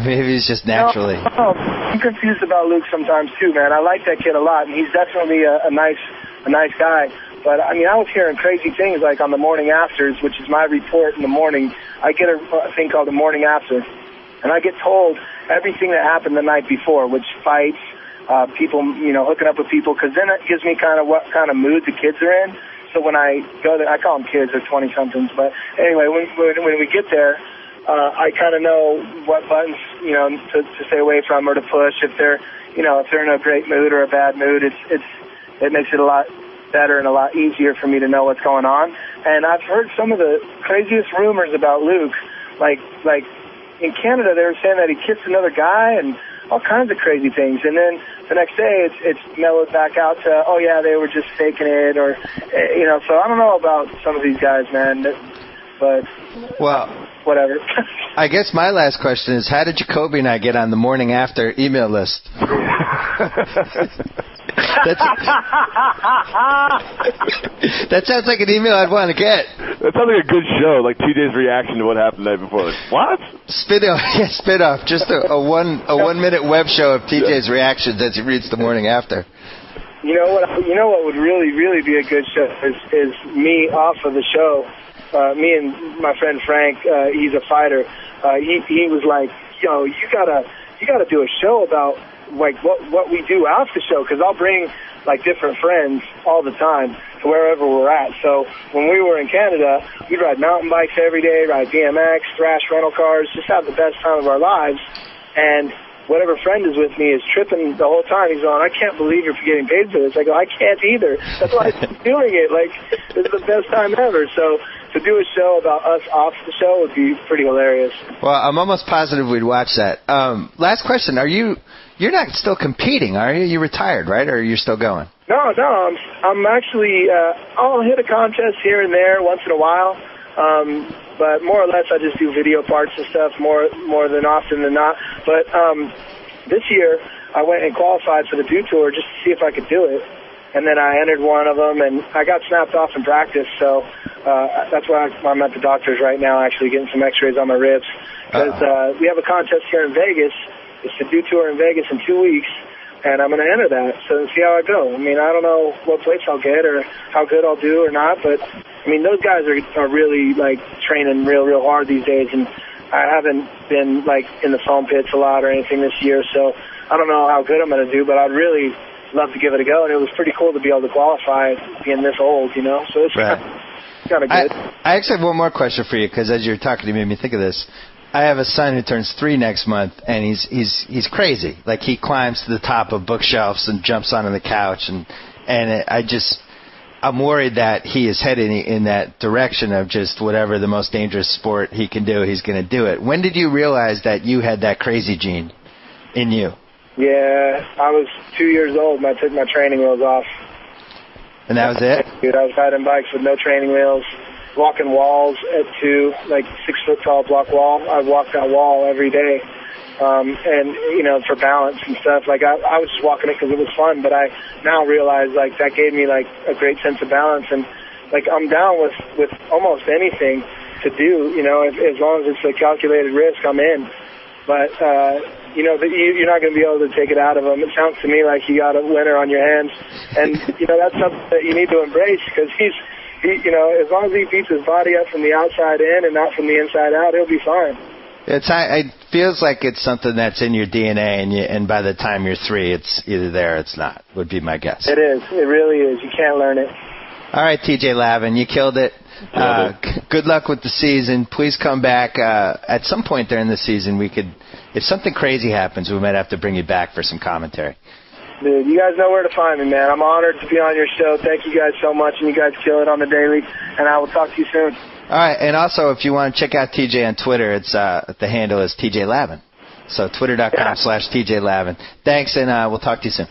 Maybe he's just naturally. I'm confused about Luke sometimes too, man. I like that kid a lot, and he's definitely a nice guy. But, I was hearing crazy things like on the morning afters, which is my report in the morning. I get a thing called the morning after, and I get told everything that happened the night before, which fights, people, hooking up with people, because then it gives me kind of what kind of mood the kids are in. So when I go there, I call them kids, they're 20-somethings. But anyway, when we get there, I kind of know what buttons, to stay away from or to push. If they're in a great mood or a bad mood, it makes it a lot better and a lot easier for me to know what's going on. And I've heard some of the craziest rumors about Luke, like in Canada they were saying that he kissed another guy and all kinds of crazy things. And then the next day it's mellowed back out to, oh yeah, they were just faking it, or so I don't know about some of these guys, man, but whatever. I guess my last question is, how did Jacoby and I get on the morning after email list? That sounds like an email I'd want to get. That sounds like a good show, like TJ's reaction to what happened the night before. Like, what? Spin off. Just a 1 minute web show of TJ's reactions as he reads the morning after. You know what would really, really be a good show is me off of the show. Me and my friend Frank, he's a fighter. He was like, yo, you gotta do a show about like what we do off the show, because I'll bring like different friends all the time to wherever we're at. So when we were in Canada, we'd ride mountain bikes every day, ride BMX, thrash rental cars, just have the best time of our lives. And whatever friend is with me is tripping the whole time. He's going, I can't believe you're getting paid for this. I go, I can't either. That's why I'm doing it. Like, this is the best time ever. So to do a show about us off the show would be pretty hilarious. Well, I'm almost positive we'd watch that. Last question. You're not still competing, are you? You retired, right? Or you're still going? No, I'm actually, I'll hit a contest here and there once in a while. But more or less I just do video parts and stuff more than often than not. But this year I went and qualified for the Dew Tour just to see if I could do it. And then I entered one of them, and I got snapped off in practice. So that's why I'm at the doctor's right now, actually getting some x-rays on my ribs. Because we have a contest here in Vegas. It's the Dew Tour in Vegas in 2 weeks. And I'm going to enter that, so see how I go. I mean, I don't know what place I'll get or how good I'll do or not, but, I mean, those guys are really, like, training real hard these days, and I haven't been, like, in the foam pits a lot or anything this year, so I don't know how good I'm going to do, but I'd really love to give it a go, and it was pretty cool to be able to qualify being this old, you know, so it's kind of good. I actually have one more question for you, because as you were talking, you made me think of this. I have a son who turns 3 next month, and he's crazy. Like, he climbs to the top of bookshelves and jumps onto the couch, and I'm worried that he is heading in that direction of just whatever the most dangerous sport he can do, he's going to do it. When did you realize that you had that crazy gene in you? Yeah, I was 2 years old and I took my training wheels off. And that was it? Dude, I was riding bikes with no training wheels. Walking walls at 2, like 6 foot tall block wall. I walked that wall every day, and you know, for balance and stuff. Like I was just walking it because it was fun, but I now realize like that gave me like a great sense of balance, and like I'm down with almost anything to do. You know, as long as it's a calculated risk, I'm in. But you know, you're not going to be able to take it out of him. It sounds to me like you got a winner on your hands, and you know that's something that you need to embrace because you know, as long as he beats his body up from the outside in and not from the inside out, he'll be fine. It feels like it's something that's in your DNA, and by the time you're 3, it's either there or it's not, would be my guess. It is. It really is. You can't learn it. All right, TJ Lavin, you killed it. Good luck with the season. Please come back. At some point during the season, if something crazy happens, we might have to bring you back for some commentary. Dude, you guys know where to find me, man. I'm honored to be on your show. Thank you guys so much, and you guys kill it on the daily, and I will talk to you soon. All right, and also, if you want to check out TJ on Twitter, it's the handle is TJ Lavin. So twitter.com/TJLavin. Thanks, and we'll talk to you soon.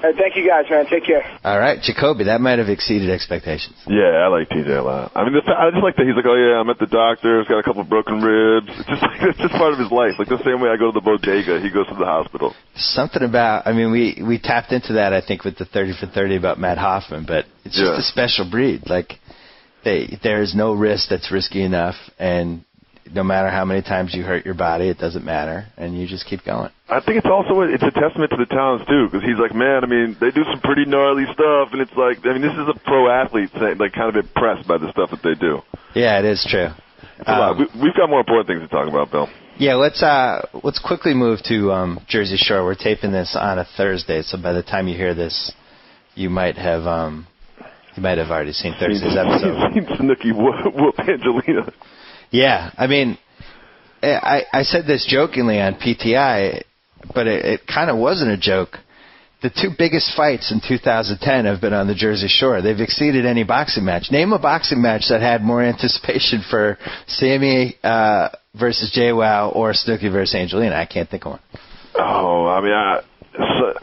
Thank you guys, man. Take care. All right, Jacoby, that might have exceeded expectations. Yeah, I like TJ a lot. I mean, I just like that he's like, oh yeah, I'm at the doctor. He's got a couple of broken ribs. It's just part of his life. Like the same way I go to the bodega, he goes to the hospital. Something about, I mean, we tapped into that, I think, with the 30 for 30 about Matt Hoffman, but it's just a special breed. Like, there is no risk that's risky enough, and no matter how many times you hurt your body, it doesn't matter, and you just keep going. I think it's a testament to the talents, too, because he's like, man, I mean, they do some pretty gnarly stuff, and it's like, I mean, this is a pro athlete, like, kind of impressed by the stuff that they do. Yeah, it is true. We've got more important things to talk about, Bill. Yeah, let's quickly move to Jersey Shore. We're taping this on a Thursday, so by the time you hear this, you might have already seen Thursday's episode. Seen Snooki whoop Angelina. Yeah, I mean, I said this jokingly on PTI, but it kind of wasn't a joke. The 2 biggest fights in 2010 have been on the Jersey Shore. They've exceeded any boxing match. Name a boxing match that had more anticipation for Sammy versus JWoww or Snooki versus Angelina. I can't think of one. Oh, I mean,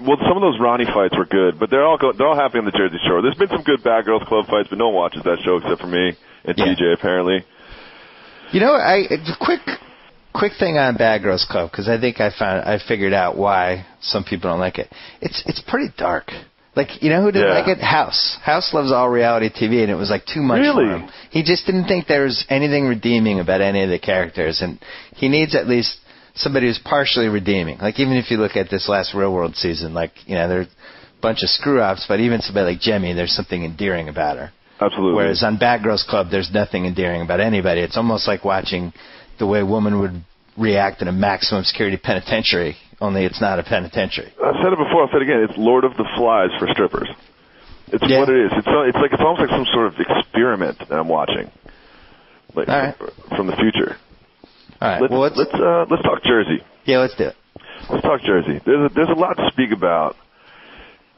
well, some of those Ronnie fights were good, but they're all happening on the Jersey Shore. There's been some good Bad Girls Club fights, but no one watches that show except for me and TJ, apparently. You know, quick thing on Bad Girls Club, because I think I figured out why some people don't like it. It's pretty dark. Like, you know who didn't like it? House. House loves all reality TV, and it was like too much for him. He just didn't think there was anything redeeming about any of the characters, and he needs at least somebody who's partially redeeming. Like, even if you look at this last Real World season, like, you know, there's a bunch of screw-ups, but even somebody like Jemmy, there's something endearing about her. Absolutely. Whereas on Bad Girls Club, there's nothing endearing about anybody. It's almost like watching the way a woman would react in a maximum security penitentiary, only it's not a penitentiary. I've said it before, I'll say it again. It's Lord of the Flies for strippers. It's what it is. It's almost like some sort of experiment that I'm watching, like from the future. All right. Let's talk Jersey. Yeah, let's do it. Let's talk Jersey. There's a lot to speak about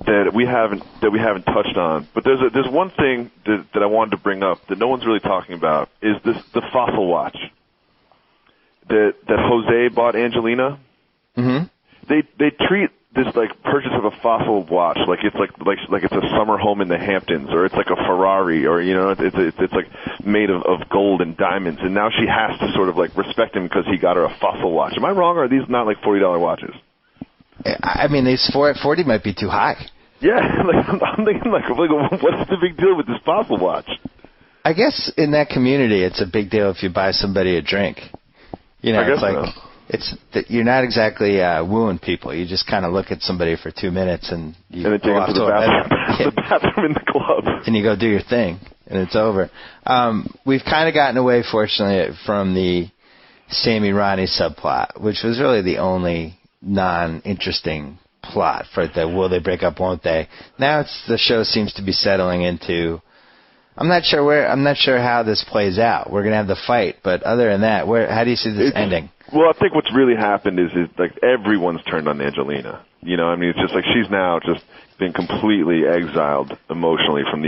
that we haven't touched on. But there's one thing that I wanted to bring up that no one's really talking about is the fossil watch that Jose bought Angelina. Mm-hmm. They treat this like purchase of a fossil watch like it's like it's a summer home in the Hamptons, or it's like a Ferrari, or it's like made of gold and diamonds, and now she has to sort of like respect him because he got her a fossil watch. Am I wrong, or are these not like $40 watches? I mean, these 40 might be too high. Yeah, like I'm thinking like what's the big deal with this fossil watch? I guess in that community, it's a big deal if you buy somebody a drink. It's like so. It's that you're not exactly wooing people. You just kind of look at somebody for 2 minutes and you then go off to the bathroom in the club, and you go do your thing, and it's over. We've kind of gotten away, fortunately, from the Sammy Ronnie subplot, which was really the only non-interesting plot for the will they break up, won't they? Now the show seems to be settling into. I'm not sure how this plays out. We're gonna have the fight, but other than that, how do you see this ending? Well, I think what's really happened is like everyone's turned on Angelina. I mean, it's just like she's now just been completely exiled emotionally from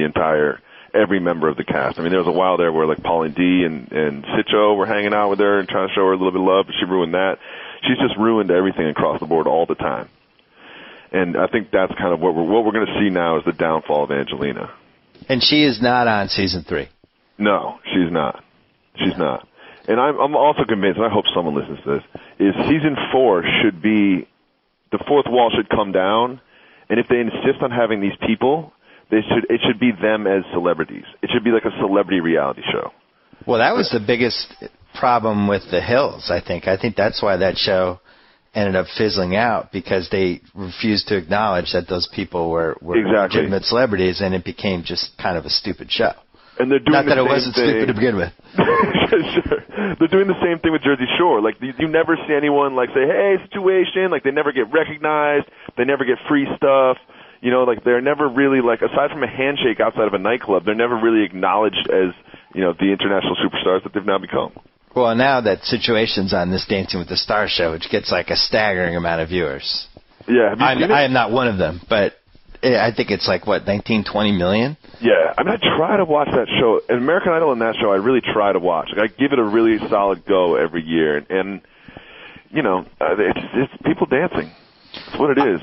every member of the cast. I mean, there was a while there where like Pauline D and Sitcho were hanging out with her and trying to show her a little bit of love, but she ruined that. She's just ruined everything across the board all the time. And I think that's kind of what we're going to see now is the downfall of Angelina. And she is not on season 3. No, she's not. She's not. And I'm also convinced, and I hope someone listens to this, is season 4 should be, the fourth wall should come down, and if they insist on having these people, it should be them as celebrities. It should be like a celebrity reality show. Well, that was the biggest problem with The Hills, I think. I think that's why that show ended up fizzling out, because they refused to acknowledge that those people were exactly. legitimate celebrities, and it became just kind of a stupid show. And they're doing Not the that it same wasn't thing. stupid to begin with. Sure. They're doing the same thing with Jersey Shore. Like, you never see anyone, like, say, hey, situation. Like, they never get recognized. They never get free stuff. Like, they're never really, like, aside from a handshake outside of a nightclub, they're never really acknowledged as, the international superstars that they've now become. Well, now that Situation's on this Dancing with the Stars show, which gets, like, a staggering amount of viewers. Yeah. I am not one of them, but I think it's like, 19, 20 million? Yeah, I mean, I try to watch that show. And American Idol and that show, I really try to watch. Like, I give it a really solid go every year. And it's people dancing. That's what it is.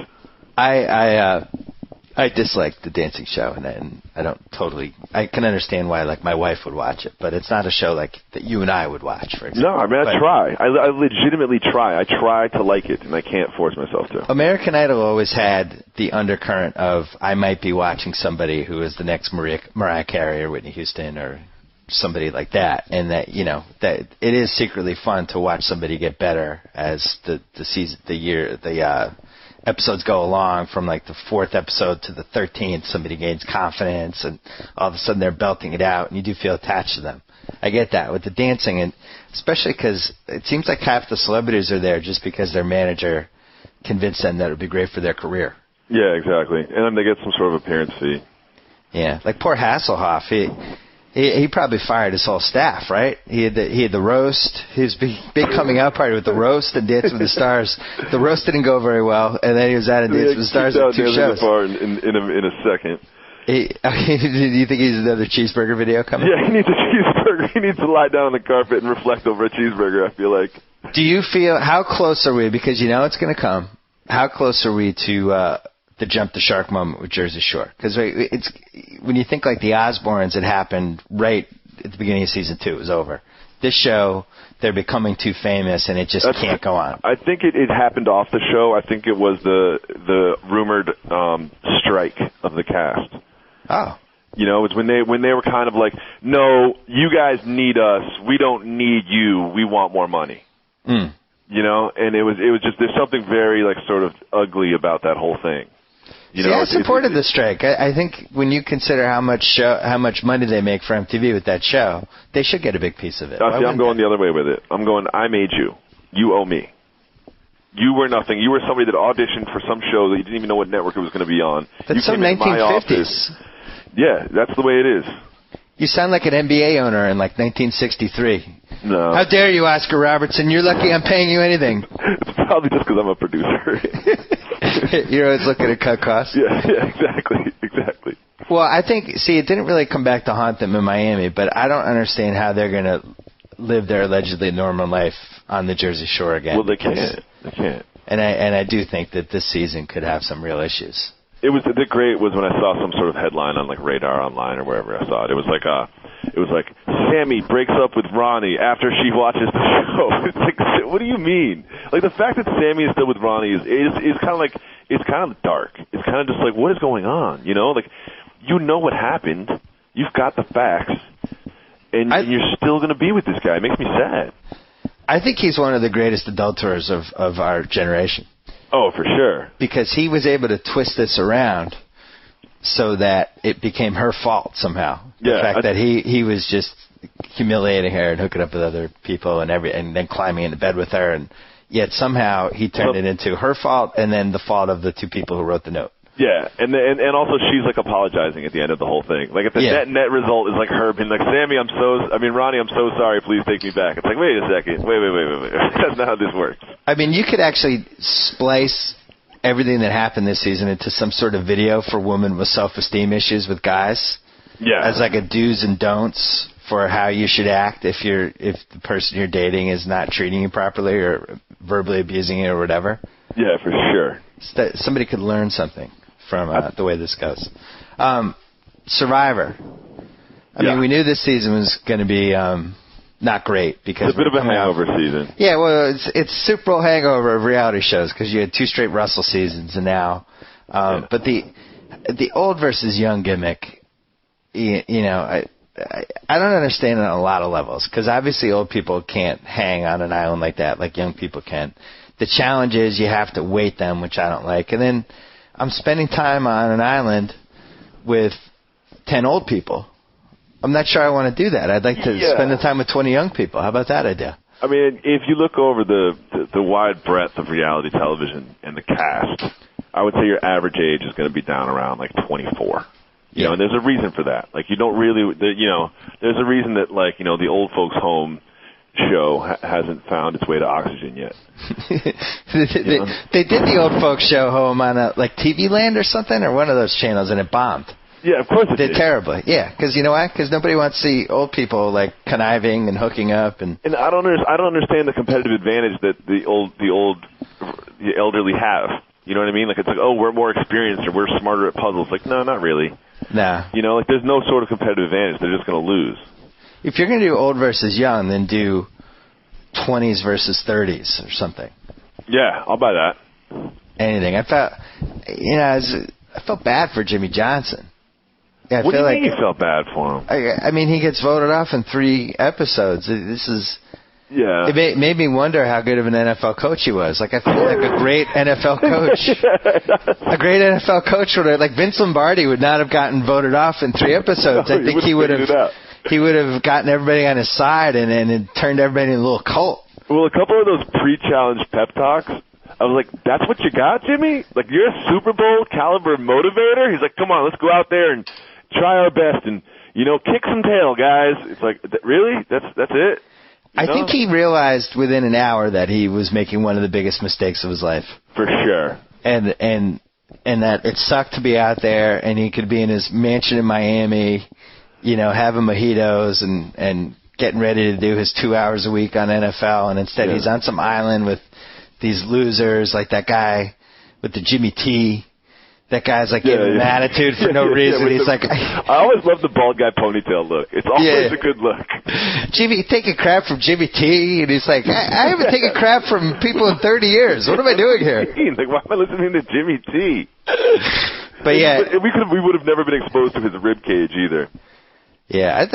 I dislike the dancing show, and I don't totally. I can understand why, like, my wife would watch it, but it's not a show like that you and I would watch, for example. No, I mean, I try. I legitimately try. I try to like it, and I can't force myself to. American Idol always had the undercurrent of I might be watching somebody who is the next Mariah Carey or Whitney Houston or somebody like that, and that that it is secretly fun to watch somebody get better as the episodes go along. From like the 4th episode to the 13th, somebody gains confidence, and all of a sudden they're belting it out, and you do feel attached to them. I get that with the dancing, and especially because it seems like half the celebrities are there just because their manager convinced them that it would be great for their career. Yeah, exactly. And then they get some sort of appearance fee. Yeah, like poor Hasselhoff. He probably fired his whole staff, right? He had the roast. His big coming out party with the roast and Dance with the Stars. The roast didn't go very well, and then he was out of Dance with the Stars at 2 shows. In a second. Do you think he's another cheeseburger video coming? Yeah, he needs a cheeseburger. He needs to lie down on the carpet and reflect over a cheeseburger, I feel like. Do you feel, how close are we, because you know it's going to come, how close are we to the jump the shark moment with Jersey Shore? Because it's when you think like the Osbournes, it happened right at the beginning of season 2. It was over. This show, they're becoming too famous, and it just can't go on. I think it happened off the show. I think it was the rumored strike of the cast. Oh. It was when they were kind of like, no, you guys need us. We don't need you. We want more money. Mm. And it was just, there's something very like sort of ugly about that whole thing. I supported the strike. I think when you consider how much money they make for MTV with that show, they should get a big piece of it. I'm going the other way with it. I'm going, I made you. You owe me. You were nothing. You were somebody that auditioned for some show that you didn't even know what network it was going to be on. That's some 1950s. Yeah, that's the way it is. You sound like an NBA owner in like 1963. No. How dare you, Oscar Robertson? You're lucky I'm paying you anything. It's probably just because I'm a producer. You're always looking to cut costs. Yeah, exactly. Well, I think, it didn't really come back to haunt them in Miami, but I don't understand how they're going to live their allegedly normal life on the Jersey Shore again. Well, they can't. And I do think that this season could have some real issues. The great was when I saw some sort of headline on like Radar Online or wherever I saw it. It was like Sammy breaks up with Ronnie after she watches the show. It's like, what do you mean? Like the fact that Sammy is still with Ronnie is kind of like, it's kind of dark. It's kind of just like, what is going on? You know, like you know what happened. You've got the facts, and you're still going to be with this guy. It makes me sad. I think he's one of the greatest adulterers of our generation. Oh, for sure. Because he was able to twist this around so that it became her fault somehow. The fact that he was just humiliating her and hooking up with other people and then climbing into bed with her, and yet somehow he turned it into her fault and then the fault of the two people who wrote the note. Yeah, and also she's like apologizing at the end of the whole thing. Like if the net result is like her being like, Ronnie, I'm so sorry, please take me back. It's like, wait a second, wait. That's not how this works. I mean, you could actually splice everything that happened this season into some sort of video for women with self-esteem issues with guys. Yeah. As like a do's and don'ts for how you should act if the person you're dating is not treating you properly or verbally abusing you or whatever. Yeah, for sure. Somebody could learn something from the way this goes. Survivor. I mean, we knew this season was going to be not great because it's a bit of a hangover season. Yeah, well, it's Super Bowl hangover of reality shows because you had 2 straight Russell seasons, and now, but the old versus young gimmick, you know, I don't understand it on a lot of levels because obviously old people can't hang on an island like that like young people can. The challenge is you have to weight them, which I don't like, and then I'm spending time on an island with 10 old people. I'm not sure I want to do that. I'd like to spend the time with 20 young people. How about that idea? I mean, if you look over the wide breadth of reality television and the cast, I would say your average age is going to be down around like 24. You know, and there's a reason for that. Like, you don't really, there's a reason that, like, the old folks home show hasn't found its way to Oxygen yet. They did the old folks show home on like TV Land or something, or one of those channels, and it bombed. Yeah, of course it did. Terribly. Yeah, because you know what? Because nobody wants to see old people like conniving and hooking up, and I don't understand the competitive advantage that the elderly have. You know what I mean? Like, it's like, oh, we're more experienced or we're smarter at puzzles. Like, no, not really. Nah. You know, like, there's no sort of competitive advantage. They're just going to lose. If you're going to do old versus young, then do 20s versus 30s or something. Yeah, I'll buy that. Anything. I felt bad for Jimmy Johnson. Yeah, what do you mean you felt bad for him? I mean, he gets voted off in 3 episodes. This is... Yeah. It made me wonder how good of an NFL coach he was. Like, I feel like a great NFL coach. A great NFL coach would have, like, Vince Lombardi would not have gotten voted off in 3 episodes. I think he would have gotten everybody on his side and it turned everybody into a little cult. Well, a couple of those pre-challenge pep talks, I was like, that's what you got, Jimmy? Like, you're a Super Bowl caliber motivator? He's like, come on, let's go out there and try our best and, kick some tail, guys. It's like, really? That's it? I think he realized within an hour that he was making one of the biggest mistakes of his life. For sure. And that it sucked to be out there, and he could be in his mansion in Miami, having mojitos and getting ready to do his 2 hours a week on NFL, and instead he's on some island with these losers like that guy with the Jimmy T. That guy's like giving him an attitude for no reason. He's like, I always love the bald guy ponytail look. It's always a good look. Jimmy, taking crap from Jimmy T, and he's like, I haven't taken crap from people in 30 years. What am I doing here? Like, why am I listening to Jimmy T? But we would have never been exposed to his rib cage either. Yeah,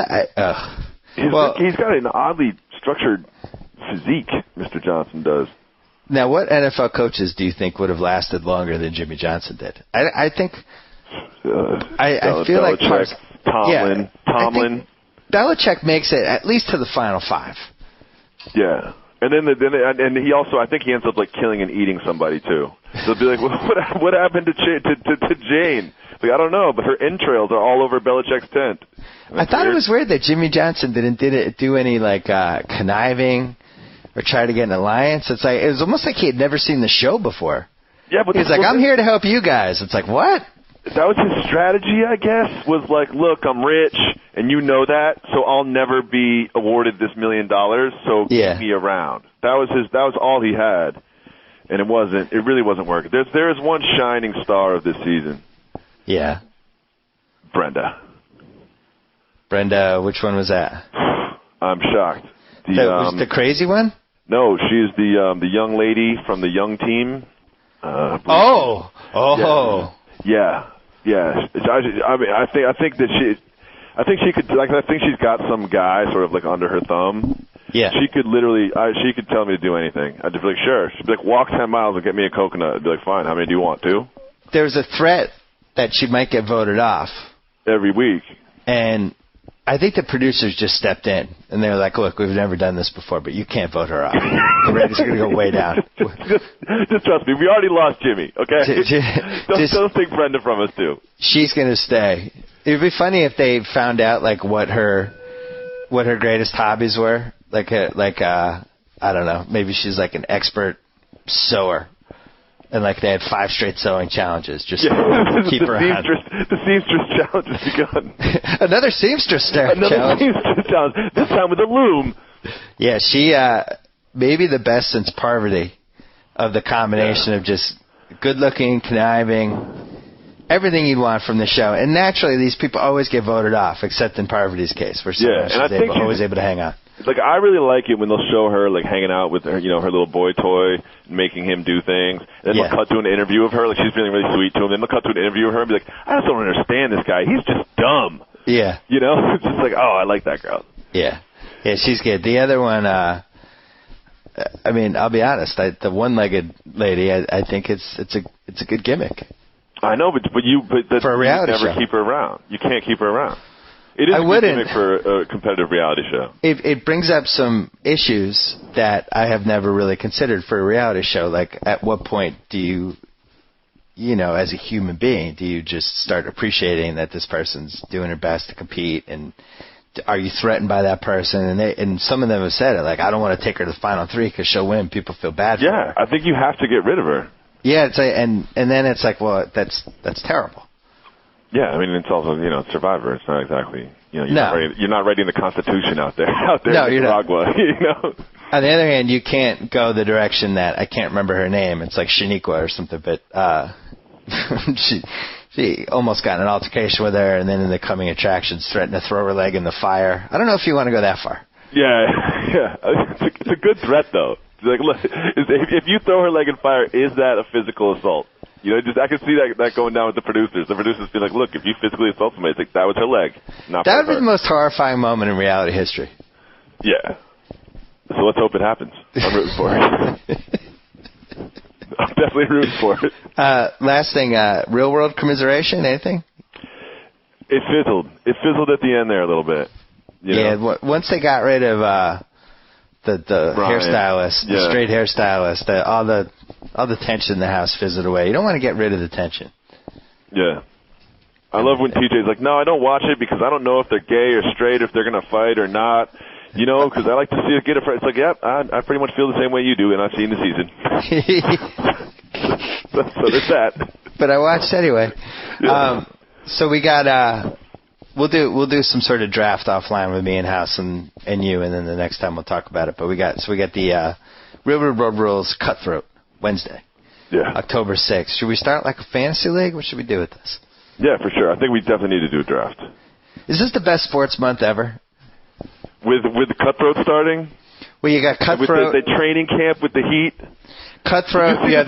he's got an oddly structured physique. Mr. Johnson does. Now, what NFL coaches do you think would have lasted longer than Jimmy Johnson did? I think I feel like Tomlin. I think Belichick makes it at least to the final 5. Yeah, and then he also, I think he ends up like killing and eating somebody too. They'll be like, what happened to Jane? Like, I don't know, but her entrails are all over Belichick's tent. I thought it was weird that Jimmy Johnson didn't do any like conniving or try to get an alliance. It's like it was almost like he had never seen the show before. Yeah, but he's like, I'm here to help you guys. It's like, what? That was his strategy, I guess, was like, look, I'm rich, and you know that, so I'll never be awarded this $1 million, so keep me around. That was all he had, and it really wasn't working. There is one shining star of this season. Yeah. Brenda, which one was that? I'm shocked. Was the crazy one? No, she's the young lady from the young team. Yeah. I think she could. Like, I think she's got some guy sort of like under her thumb. Yeah. She could literally. She could tell me to do anything. I'd just be like, sure. She'd be like, walk 10 miles and get me a coconut. I'd be like, fine. How many do you want? 2? There's a threat that she might get voted off every week, and I think the producers just stepped in, and they were like, look, we've never done this before, but you can't vote her off. The ratings are going to go way down. Just trust me. We already lost Jimmy, okay? Don't take Brenda from us, too. She's going to stay. It would be funny if they found out, like, what her greatest hobbies were. I don't know, maybe she's, like, an expert sewer. And, like, they had 5 straight sewing challenges just to keep her around. The seamstress challenge has begun. Another seamstress challenge. This time with a loom. Yeah, she maybe the best since Parvati of the combination of just good-looking, conniving, everything you'd want from the show. And naturally, these people always get voted off, except in Parvati's case, where she's always able to hang out. Like, I really like it when they'll show her, like, hanging out with her, her little boy toy, making him do things. And then they'll cut to an interview of her, like, she's feeling really sweet to him. Then they'll cut to an interview of her and be like, I just don't understand this guy. He's just dumb. Yeah. It's just like, oh, I like that girl. Yeah. Yeah, she's good. The other one, I mean, I'll be honest, the one-legged lady, I think it's a good gimmick. I know, but for a reality show. Keep her around. You can't keep her around. It is a good gimmick for a competitive reality show. It brings up some issues that I have never really considered for a reality show. Like, at what point do you, as a human being, do you just start appreciating that this person's doing her best to compete? And are you threatened by that person? And some of them have said it, like, I don't want to take her to the final 3 because she'll win. People feel bad for her. Yeah, I think you have to get rid of her. Yeah, and then it's like, well, that's terrible. Yeah, I mean, it's also, Survivor. It's not exactly, you're not writing the Constitution out there in Nicaragua, On the other hand, you can't go the direction that, I can't remember her name, it's like Shaniqua or something, but she almost got in an altercation with her, and then in the coming attractions threatened to throw her leg in the fire. I don't know if you want to go that far. Yeah. It's a good threat, though. Like, look, if you throw her leg in fire, is that a physical assault? I can see that going down with the producers. The producers feel like, look, if you physically assault somebody, it's like, that was her leg. That would be the most horrifying moment in reality history. Yeah. So let's hope it happens. I'm rooting for it. I'm definitely rooting for it. Last thing, real world commiseration, anything? It fizzled. It fizzled at the end there a little bit. Once they got rid of the hairstylist, the straight hairstylist, all the tension in the house fizzled away. You don't want to get rid of the tension. Yeah. I love when TJ's like, no, I don't watch it because I don't know if they're gay or straight, if they're going to fight or not. Because I like to see it get a fight. It's like, yeah, I pretty much feel the same way you do, and I've seen the season. so there's that. But I watched anyway. Yeah. So we got we'll do some sort of draft offline with me and House and you, and then the next time we'll talk about it. But we got the Real Road Rules Cutthroat Wednesday. Yeah. October 6th. Should we start like a fantasy league? What should we do with this? Yeah, for sure. I think we definitely need to do a draft. Is this the best sports month ever? With the Cutthroat starting? Well, you got Cutthroat. With the training camp with the Heat. Cutthroat. You have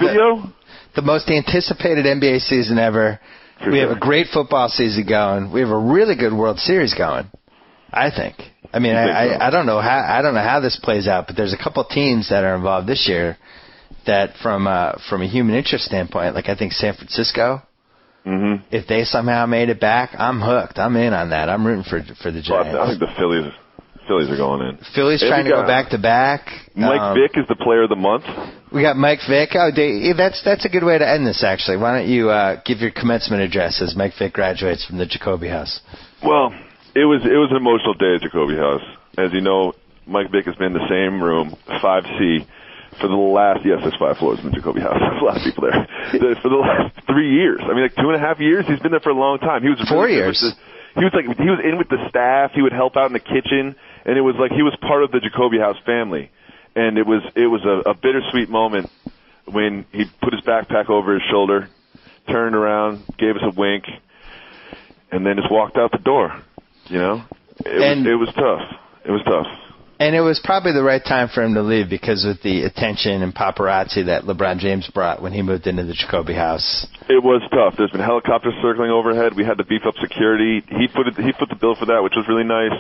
the most anticipated NBA season ever. We have a great football season going. We have a really good World Series going, I think. I mean, I don't know how this plays out, but there's a couple teams that are involved this year that from a human interest standpoint, like I think San Francisco, if they somehow made it back, I'm hooked. I'm in on that. I'm rooting for the Giants. Well, I think the Phillies are going in. Phillies trying to go back-to-back. Mike Vick is the player of the month. We got Mike Vick. Oh, that's a good way to end this, actually. Why don't you give your commencement address as Mike Vick graduates from the Jacoby House? Well, it was an emotional day at Jacoby House. As you know, Mike Vick has been in the same room, 5C, for the last, yes, there's 5 floors in the Jacoby House. There's a lot of people there. For the last 3 years. I mean, like 2.5 years. He's been there for a long time. He was 4 years. He was in with the staff. He would help out in the kitchen, and it was like he was part of the Jacoby House family. And it was a bittersweet moment when he put his backpack over his shoulder, turned around, gave us a wink, and then just walked out the door. You know, it was tough. It was tough. And it was probably the right time for him to leave because with the attention and paparazzi that LeBron James brought when he moved into the Jacoby House. It was tough. There's been helicopters circling overhead. We had to beef up security. He put the bill for that, which was really nice.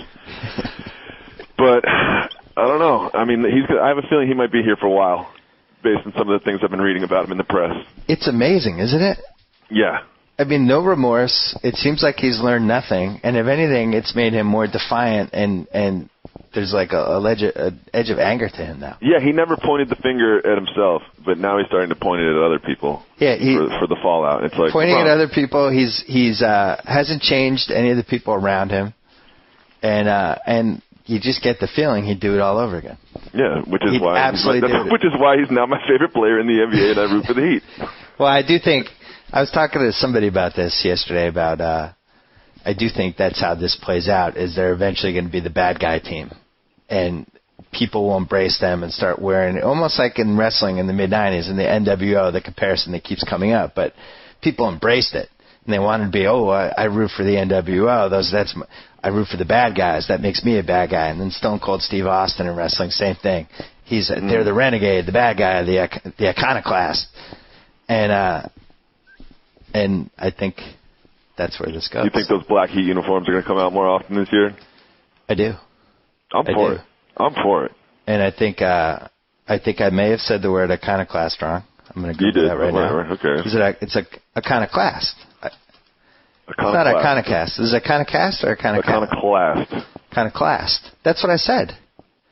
But I don't know. I mean, I have a feeling he might be here for a while, based on some of the things I've been reading about him in the press. It's amazing, isn't it? Yeah. I mean, no remorse. It seems like he's learned nothing, and if anything, it's made him more defiant and there's like a edge of anger to him now. Yeah, he never pointed the finger at himself, but now he's starting to point it at other people. Yeah, for the fallout. It's like pointing at other people. He's hasn't changed any of the people around him, and you just get the feeling he'd do it all over again. Yeah, which is which why he's now my favorite player in the NBA, and I root for the Heat. Well, I do think I was talking to somebody about this yesterday about. I do think that's how this plays out. Is they're eventually going to be the bad guy team. And people will embrace them and start wearing, almost like in wrestling in the mid-'90s, in the NWO, the comparison that keeps coming up. But people embraced it. And they wanted to be, I root for the NWO. I root for the bad guys. That makes me a bad guy. And then Stone Cold Steve Austin in wrestling, same thing. They're the renegade, the bad guy, the iconoclast. And I think that's where this goes. You think those black Heat uniforms are going to come out more often this year? I do. I'm for it. And I think I may have said the word iconoclast wrong. I'm going to Google that right now. Right. Okay. It's iconoclast. It's not iconocast. Is it iconocast or iconoclast? Iconoclast. That's what I said.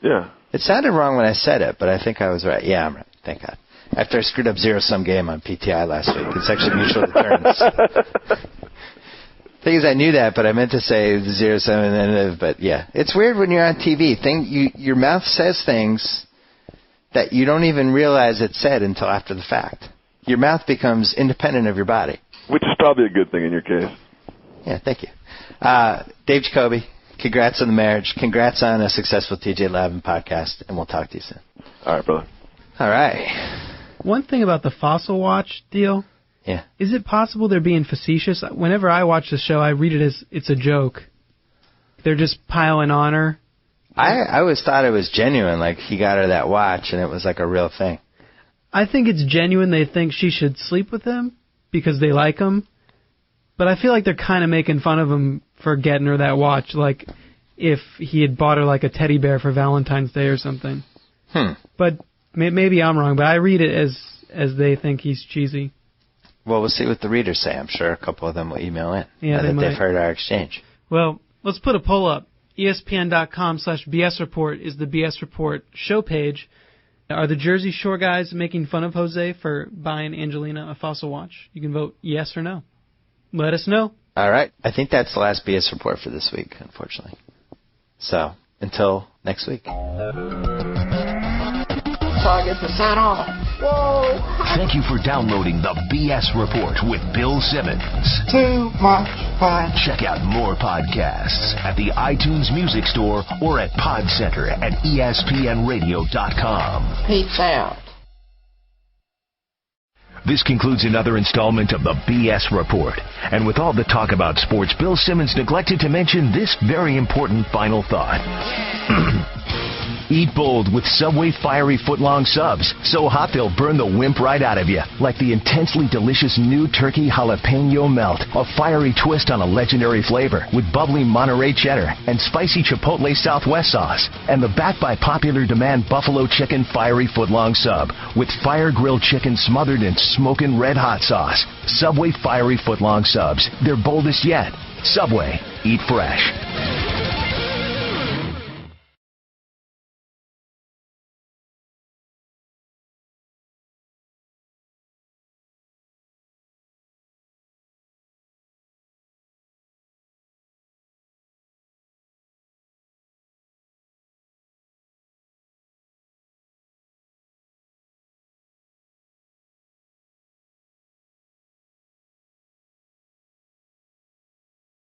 Yeah. It sounded wrong when I said it, but I think I was right. Yeah, I'm right. Thank God. After I screwed up zero-sum game on PTI last week. It's actually mutual deterrence. Thing is, I knew that, but I meant to say 0-7, but yeah. It's weird when you're on TV. Your mouth says things that you don't even realize it said until after the fact. Your mouth becomes independent of your body. Which is probably a good thing in your case. Yeah, thank you. Dave Jacoby, congrats on the marriage. Congrats on a successful TJ Lavin podcast, and we'll talk to you soon. All right, brother. All right. One thing about the Fossil Watch deal. Yeah. Is it possible they're being facetious? Whenever I watch the show, I read it as it's a joke. They're just piling on her. I always thought it was genuine, like he got her that watch and it was like a real thing. I think it's genuine. They think she should sleep with him because they like him. But I feel like they're kind of making fun of him for getting her that watch, like if he had bought her like a teddy bear for Valentine's Day or something. But maybe I'm wrong, but I read it as they think he's cheesy. Well, we'll see what the readers say. I'm sure a couple of them will email in. Yeah, they've heard our exchange. Well, let's put a poll up. ESPN.com/BS Report is the BS Report show page. Are the Jersey Shore guys making fun of Jose for buying Angelina a Fossil watch? You can vote yes or no. Let us know. All right. I think that's the last BS Report for this week, unfortunately. So, until next week. So I get to sign off. Whoa! Thank you for downloading the BS Report with Bill Simmons. Too much fun. Check out more podcasts at the iTunes Music Store or at PodCenter at ESPNRadio.com. Peace out. This concludes another installment of the BS Report. And with all the talk about sports, Bill Simmons neglected to mention this very important final thought. Eat bold with Subway fiery footlong subs. So hot they'll burn the wimp right out of you. Like the intensely delicious new turkey jalapeno melt. A fiery twist on a legendary flavor with bubbly Monterey cheddar and spicy chipotle Southwest sauce. And the backed by popular demand buffalo chicken fiery footlong sub with fire grilled chicken smothered in smoking red hot sauce. Subway fiery footlong subs. They're boldest yet. Subway. Eat fresh.